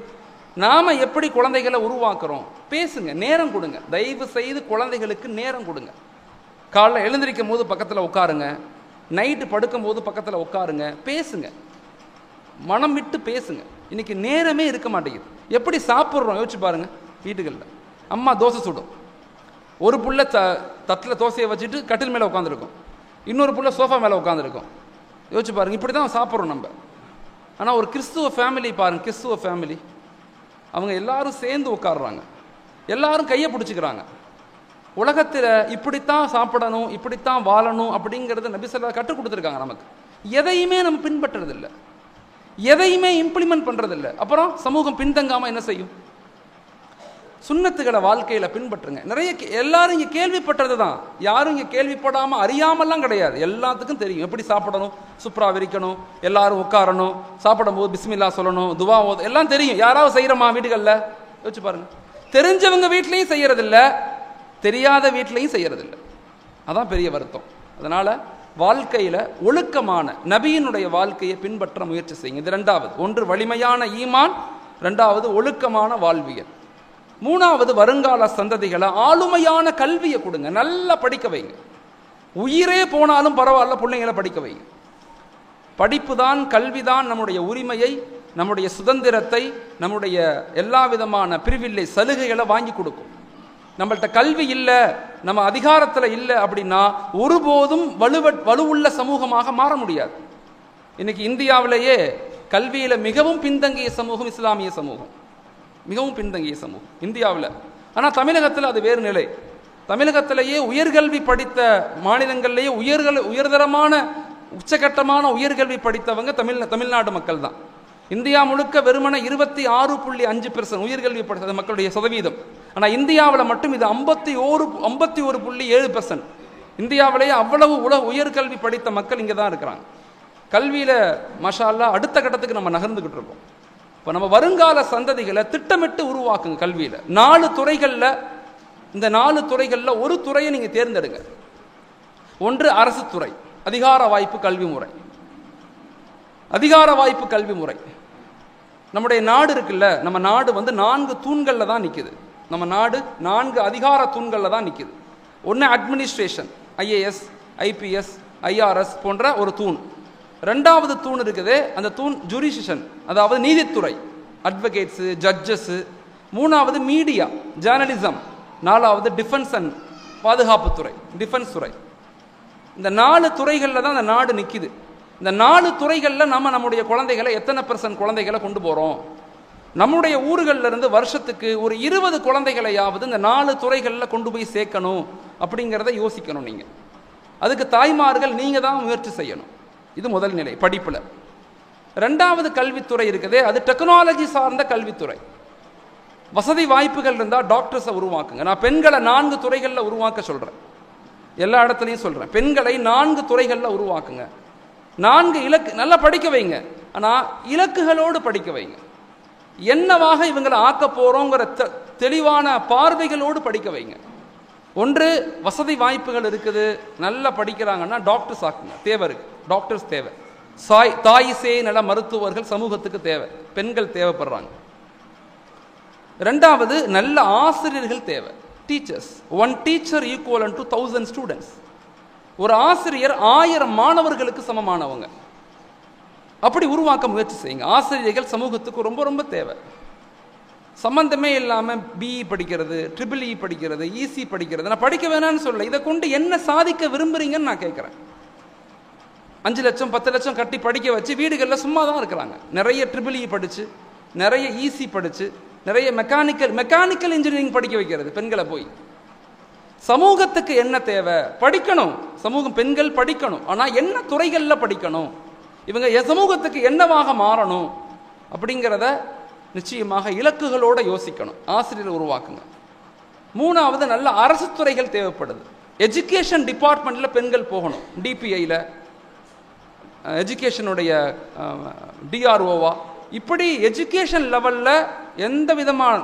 நாம் எப்படி குழந்தைகளை உருவாக்குறோம்? பேசுங்க, நேரம் கொடுங்க. தயவு செய்து குழந்தைகளுக்கு நேரம் கொடுங்க. காலைல எழுந்திருக்கும் போது பக்கத்தில் உட்காருங்க, நைட்டு படுக்கும் போது பக்கத்தில் உட்காருங்க, பேசுங்க, மனம் விட்டு பேசுங்க. இன்னைக்கு நேரமே இருக்க மாட்டேங்குது. எப்படி சாப்பிட்றோம் யோசிச்சு பாருங்க. வீட்டுகளில் அம்மா தோசை சுடும், ஒரு புள்ள தட்டில் தோசையை வச்சுட்டு கட்டில் மேலே உட்காந்துருக்கும், இன்னொரு புள்ள சோஃபா மேலே உட்காந்துருக்கும். யோசிச்சு பாருங்க, இப்படி தான் சாப்பிட்றோம் நம்ம. ஆனால் ஒரு கிறிஸ்துவ ஃபேமிலி பாருங்க, கிறிஸ்துவ ஃபேமிலி அவங்க எல்லாரும் சேர்ந்து உட்காடுறாங்க, எல்லாரும் கையை பிடிச்சிக்கிறாங்க. உலகத்தில் இப்படித்தான் சாப்பிடணும், இப்படித்தான் வாழணும் அப்படிங்கிறத நபி ஸல்லல்லாஹு கற்றுக் கொடுத்துருக்காங்க நமக்கு. எதையுமே நம்ம பின்பற்றுறதில்லை, எதையுமே இம்ப்ளிமெண்ட் பண்ணுறதில்லை. அப்புறம் சமூகம் பின்தங்காமல் என்ன செய்யும்? சுன்னத்துகளை வாழ்க்கையில் பின்பற்றுங்க. நிறைய எல்லாரும் இங்கே கேள்விப்பட்டது தான், யாரும் இங்கே கேள்விப்படாமல் அறியாமல்லாம் கிடையாது. எல்லாத்துக்கும் தெரியும் எப்படி சாப்பிடணும், சுப்ரா விரிக்கணும், எல்லாரும் உட்காரணும், சாப்பிடும் போது பிஸ்மில்லா சொல்லணும், துவா ஓது, எல்லாம் தெரியும். யாராவது செய்கிறோமா வீடுகளில்? யோசிச்சு பாருங்க. தெரிஞ்சவங்க வீட்லையும் செய்யறதில்ல, தெரியாத வீட்லையும் செய்யறதில்லை. அதான் பெரிய வருத்தம். அதனால் வாழ்க்கையில் ஒழுக்கமான நபியினுடைய வாழ்க்கையை பின்பற்ற முயற்சி செய்யுங்க. இது 2வது. ஒன்று வலிமையான ஈமான், 2வது ஒழுக்கமான வாழ்வியல். 3வது வருங்கால சந்ததிகளை ஆளுமையான கல்வியை கொடுங்க, நல்லா படிக்க வைங்க. உயிரே போனாலும் பரவாயில்ல, பிள்ளைங்களை படிக்க வைங்க. படிப்பு தான், கல்விதான் நம்முடைய உரிமையை, நம்முடைய சுதந்திரத்தை, நம்முடைய எல்லா விதமான பிரிவில்லை சலுகைகளை வாங்கி கொடுக்கும். நம்மள்கிட்ட கல்வி இல்லை, நம்ம அதிகாரத்தில் இல்லை அப்படின்னா ஒருபோதும் வலுவுள்ள சமூகமாக மாற முடியாது. இன்னைக்கு இந்தியாவிலேயே கல்வியில் மிகவும் பின்தங்கிய சமூகம் இஸ்லாமிய சமூகம், மிகவும் பின்தங்கிய சமூகம் இந்தியாவில். ஆனால் தமிழகத்தில் அது வேறு நிலை. தமிழகத்திலேயே உயர்கல்வி படித்த மாநிலங்களிலேயே உயர்தரமான உச்சகட்டமான உயர்கல்வி படித்தவங்க தமிழ்நாடு மக்கள் தான். இந்தியா முழுக்க வெறுமன 26.5% உயர்கல்வி படித்த மக்களுடைய சதவீதம். ஆனால் இந்தியாவில் மட்டும் இது 51.7%. இந்தியாவிலேயே அவ்வளவு உயர்கல்வி படித்த மக்கள் இங்கே தான் இருக்கிறாங்க. கல்வியில் மாஷா அல்லாஹ் அடுத்த கட்டத்துக்கு நம்ம நகர்ந்துக்கிட்டு இருக்கோம். இப்போ நம்ம வருங்கால சந்ததிகளை திட்டமிட்டு உருவாக்குங்க. கல்வியில் 4 துறைகளில், இந்த 4 துறைகளில் ஒரு துறையை நீங்கள் தேர்ந்தெடுங்க. ஒன்று அரசு துறை, அதிகார வாய்ப்பு கல்வி முறை. அதிகார வாய்ப்பு கல்வி முறை. நம்முடைய நாடு இருக்குல்ல, நம்ம நாடு 4 தூண்களில் தான் நிற்குது. நம்ம நாடு 4 அதிகார தூண்களில் தான் நிற்குது. ஒன்று அட்மினிஸ்ட்ரேஷன், ஐஏஎஸ், ஐபிஎஸ், ஐஆர்எஸ் போன்ற ஒரு தூண். 2வது தூண் இருக்குது, அந்த தூண் ஜுடிஷியன், அதாவது நீதித்துறை, அட்வொகேட்ஸு, ஜட்ஜஸ்ஸு. 3வது மீடியா, ஜேர்னலிசம். 4வது டிஃபென்ஸ் அண்ட் பாதுகாப்புத்துறை, டிஃபென்ஸ் துறை. இந்த 4 துறைகளில் தான் அந்த நாடு நிற்கிது. இந்த 4 துறைகளில் நம்முடைய குழந்தைகளை எத்தனை % குழந்தைகளை கொண்டு போகிறோம்? நம்முடைய ஊர்களில் இருந்து வருஷத்துக்கு ஒரு 20 குழந்தைகளையாவது இந்த 4 துறைகளில் கொண்டு போய் சேர்க்கணும் அப்படிங்கிறத யோசிக்கணும். நீங்கள் அதுக்கு தாய்மார்கள் நீங்கள் தான் முயற்சி செய்யணும். இது முதல் நிலை படிப்பில். 2வது கல்வித்துறை இருக்குதே, அது டெக்னாலஜி சார்ந்த கல்வித்துறை. வசதி வாய்ப்புகள் இருந்தால் டாக்டர்ஸை உருவாக்குங்க. நான் பெண்களை 4 துறைகளில் உருவாக்க சொல்கிறேன், எல்லா இடத்துலையும் சொல்கிறேன். பெண்களை 4 துறைகளில் உருவாக்குங்க. 4 இலக்கு நல்லா படிக்க வைங்க. ஆனால் இலக்குகளோடு படிக்க வைங்க. என்னவாக இவங்களை ஆக்க போகிறோங்கிற தெளிவான பார்வைகளோடு படிக்க வைங்க. ஒன்று, வசதி வாய்ப்புகள் இருக்குது, நல்லா படிக்கிறாங்கன்னா டாக்டர்ஸ் ஆக்குங்க, தேவை இருக்கு, டாக்டர்ஸ் தேவை. தாய் சேய் நல மருத்துவர்கள் சமூகத்துக்கு தேவை, பெண்கள் தேவைப்படுறாங்க. ரெண்டாவது, நல்ல ஆசிரியர்கள் தேவை, teachers. 1 teacher equivalent to 1000 students. ஒரு ஆசிரியர் 1000 மாணவர்களுக்கு சமமானவங்க. அப்படி உருவாக்க முயற்சி செய்யுங்க. ஆசிரியர்கள் சமூகத்துக்கு ரொம்ப ரொம்ப தேவை. சம்பந்தமே இல்லாமல் பிஇ படிக்கிறது, EEE படிக்கிறது, EC படிக்கிறது நான் படிக்க வேணான்னு சொல்ல. இதை கொண்டு என்ன சாதிக்க விரும்புறீங்கன்னு நான் கேட்குறேன். 5 லட்சம் 10 லட்சம் கட்டி படிக்க வச்சு வீடுகளில் சும்மா தான் இருக்கிறாங்க. நிறைய EEE படித்து, நிறைய EC படித்து, நிறைய மெக்கானிக்கல் இன்ஜினியரிங் படிக்க வைக்கிறது பெண்களை போய். சமூகத்துக்கு என்ன தேவை? படிக்கணும். சமூகம், பெண்கள் படிக்கணும். ஆனால் என்ன துறைகளில் படிக்கணும், இவங்க சமூகத்துக்கு என்னவாக மாறணும் அப்படிங்கிறத நிச்சயமாக இலக்குகளோடு யோசிக்கணும். ஆசிரியர் உருவாக்குங்க. மூணாவது, நல்ல அரசு துறைகள் தேவைப்படுது. எஜுகேஷன் டிபார்ட்மெண்ட்டில் பெண்கள் போகணும். டிபிஐயில் எஜுகேஷனுடைய டிஆர்ஓவா, இப்படி எஜுகேஷன் லெவலில் எந்த விதமான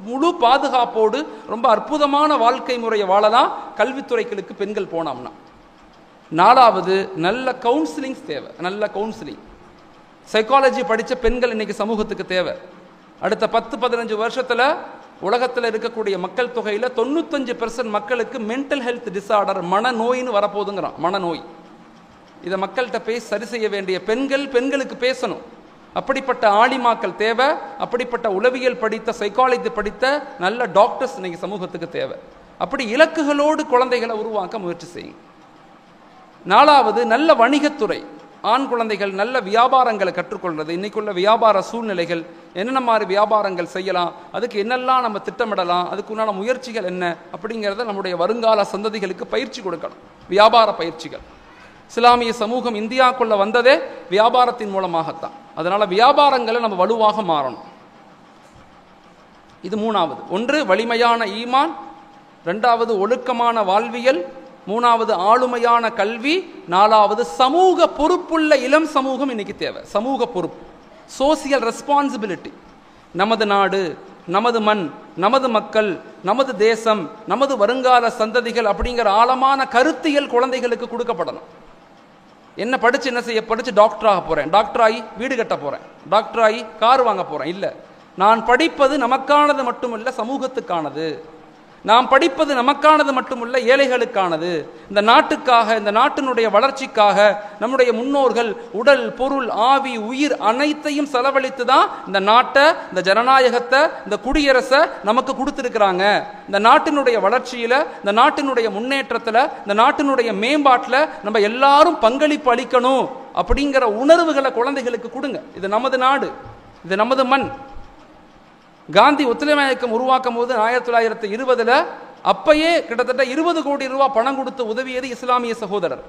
முழு பாதுகாப்போடு ரொம்ப அற்புதமான வாழ்க்கை முறையை வாழலாம் கல்வித்துறைகளுக்கு பெண்கள் போனோம்னா. நாலாவது, நல்ல கவுன்சிலிங்ஸ் தேவை. நல்ல கவுன்சிலிங், சைக்காலஜி படித்த பெண்கள் இன்னைக்கு சமூகத்துக்கு தேவை. அடுத்த 10-15 வருஷத்தில் உலகத்தில் இருக்கக்கூடிய மக்கள் தொகையில் 95% மக்களுக்கு மென்டல் ஹெல்த் டிஸார்டர், மனநோயின்னு வரப்போகுதுங்கிறான். மனநோய், இதை மக்கள்கிட்ட பேசி சரி செய்ய வேண்டிய பெண்களுக்கு பேசணும். அப்படிப்பட்ட ஆலிமாக்கள் தேவை. அப்படிப்பட்ட உளவியல் படித்த, சைக்காலஜி படித்த நல்ல டாக்டர்ஸ் இன்னைக்கு சமூகத்துக்கு தேவை. அப்படி இலக்குகளோடு குழந்தைகளை உருவாக்க முயற்சி செய்யுங்க. நாலாவது, நல்ல வணிகத்துறை. ஆண் குழந்தைகள் நல்ல வியாபாரங்களை கற்றுக்கொள்வது. இன்னைக்குள்ள வியாபார சூழ்நிலைகள், என்னென்ன மாதிரி வியாபாரங்கள் செய்யலாம், அதுக்கு என்னெல்லாம் நம்ம திட்டமிடலாம், அதுக்குண்டான முயற்சிகள் என்ன அப்படிங்கிறத நம்முடைய வருங்கால சந்ததிகளுக்கு பயிற்சி கொடுக்கணும். வியாபார பயிற்சிகள். இஸ்லாமிய சமூகம் இந்தியாவுக்குள்ள வந்ததே வியாபாரத்தின் மூலமாகத்தான். அதனால வியாபாரங்களை நம்ம வலுவாக மாறணும். இது மூணாவது. ஒன்று, வலிமையான ஈமான். ரெண்டாவது, ஒழுக்கமான வாழ்வியல். மூணாவது, ஆளுமையான கல்வி. நாலாவது, சமூக பொறுப்புள்ள இளம் சமூகம் இன்னைக்கு தேவை. சமூக பொறுப்பு, சோசியல் ரெஸ்பான்சிபிலிட்டி. நமது நாடு, நமது மண், நமது மக்கள், நமது தேசம், நமது வருங்கால சந்ததிகள் அப்படிங்கிற ஆழமான கருத்தியல் குழந்தைகளுக்கு கொடுக்கப்படணும். என்ன படிச்சு என்ன செய்ய? படிச்சு டாக்டர் ஆக போறேன், டாக்டர் ஆகி வீடு கட்ட போறேன், டாக்டர் ஆகி கார் வாங்க போறேன். இல்லை, நான் படிப்பது நமக்கானது மட்டுமல்ல, சமூகத்துக்கானது. நாம் படிப்பது நமக்கானது மட்டுமல்ல, ஏழைகளுக்கானது. இந்த நாட்டுக்காக, இந்த நாட்டினுடைய வளர்ச்சிக்காக நம்முடைய முன்னோர்கள் உடல், பொருள், ஆவி, உயிர் அனைத்தையும் செலவழித்து தான் இந்த நாட்டை, இந்த ஜனநாயகத்தை, இந்த குடியரசை நமக்கு கொடுத்துருக்கிறாங்க. இந்த நாட்டினுடைய வளர்ச்சியில், இந்த நாட்டினுடைய முன்னேற்றத்தில், இந்த நாட்டினுடைய மேம்பாட்டில் நம்ம எல்லாரும் பங்களிப்பு அளிக்கணும் அப்படிங்கிற உணர்வுகளை குழந்தைகளுக்கு கொடுங்க. இது நமது நாடு, இது நமது மண். காந்தி ஒத்துழைமை இயக்கம் உருவாக்கும் போது 1920 அப்பயே கிட்டத்தட்ட 20 கோடி ரூபாய் பணம் கொடுத்து உதவியது இஸ்லாமிய சகோதரர்.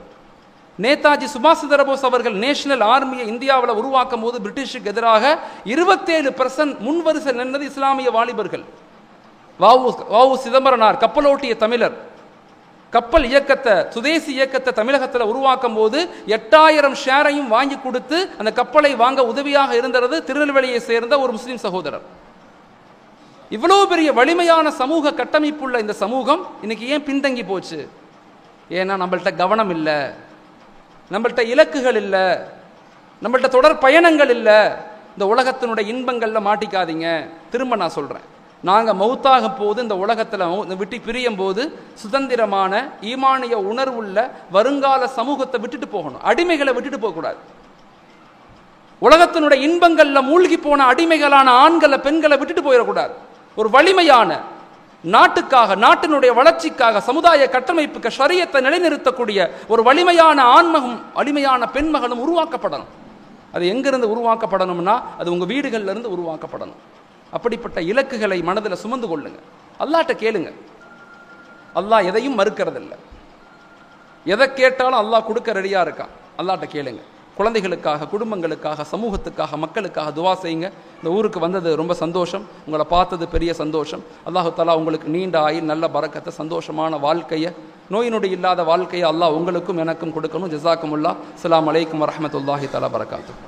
நேதாஜி சுபாஷ் சந்திர போஸ் அவர்கள் நேஷனல் ஆர்மியை இந்தியாவில் உருவாக்கும் போது பிரிட்டிஷுக்கு எதிராக 27% முன்வரிசை நின்றது இஸ்லாமிய வாலிபர்கள். வ.உ. சிதம்பரனார் கப்பலோட்டிய தமிழர் கப்பல் இயக்கத்தை, சுதேசி இயக்கத்தை தமிழகத்தில் உருவாக்கும் போது 8000 ஷேரையும் வாங்கி கொடுத்து அந்த கப்பலை வாங்க உதவியாக இருந்தது திருநெல்வேலியை சேர்ந்த ஒரு முஸ்லீம் சகோதரர். இவ்வளவு பெரிய வலிமையான சமூக கட்டமைப்புள்ள இந்த சமூகம் இன்னைக்கு ஏன் பின்தங்கி போச்சு? ஏன்னா நம்மள்கிட்ட கவனம் இல்லை, நம்மள்கிட்ட இலக்குகள் இல்லை, நம்மள்கிட்ட தொடர் பயணங்கள் இல்லை. இந்த உலகத்தினுடைய இன்பங்களில் மாட்டிக்காதீங்க. திரும்ப நான் சொல்கிறேன், நாங்கள் மௌத்தாக போது இந்த உலகத்தில் விட்டு பிரியும் போது சுதந்திரமான ஈமானிய உணர்வுள்ள வருங்கால சமூகத்தை விட்டுட்டு போகணும். அடிமைகளை விட்டுட்டு போகக்கூடாது. உலகத்தினுடைய இன்பங்களில் மூழ்கி போன அடிமைகளான ஆண்களை, பெண்களை விட்டுட்டு போயிடக்கூடாது. ஒரு வலிமையான நாட்டுக்காக, நாட்டினுடைய வளர்ச்சிக்காக, சமுதாய கட்டமைப்புக்கு, ஷரியத்தை நிலைநிறுத்தக்கூடிய ஒரு வலிமையான ஆண்மகம், வலிமையான பெண்மகளும் உருவாக்கப்படணும். அது எங்கிருந்து உருவாக்கப்படணும்னா அது உங்கள் வீடுகளில் இருந்து உருவாக்கப்படணும். அப்படிப்பட்ட இலக்குகளை மனதில் சுமந்து கொள்ளுங்க. அல்லாஹ்ட்ட கேளுங்க. அல்லாஹ் எதையும் மறுக்கிறதில்லை. எதை கேட்டாலும் அல்லாஹ் கொடுக்க ரெடியாக இருக்கான். அல்லாஹ்ட்ட கேளுங்க. குழந்தைகளுக்காக, குடும்பங்களுக்காக, சமூகத்துக்காக, மக்களுக்காக துவா செய்யுங்க. இந்த ஊருக்கு வந்தது ரொம்ப சந்தோஷம், உங்களை பார்த்தது பெரிய சந்தோஷம். அல்லாஹு தஆலா உங்களுக்கு நீண்ட ஆயுள், நல்ல பரக்கத்தை, சந்தோஷமான வாழ்க்கையை, நோய் நொடி இல்லாத வாழ்க்கையை அல்லாஹ் உங்களுக்கும் எனக்கும் கொடுக்கணும். ஜஸாக்குமுல்லாஹ். அஸ்ஸலாமு அலைக்கும் வரஹ்மத்துல்லாஹி தஆலா பரக்காத்துஹு.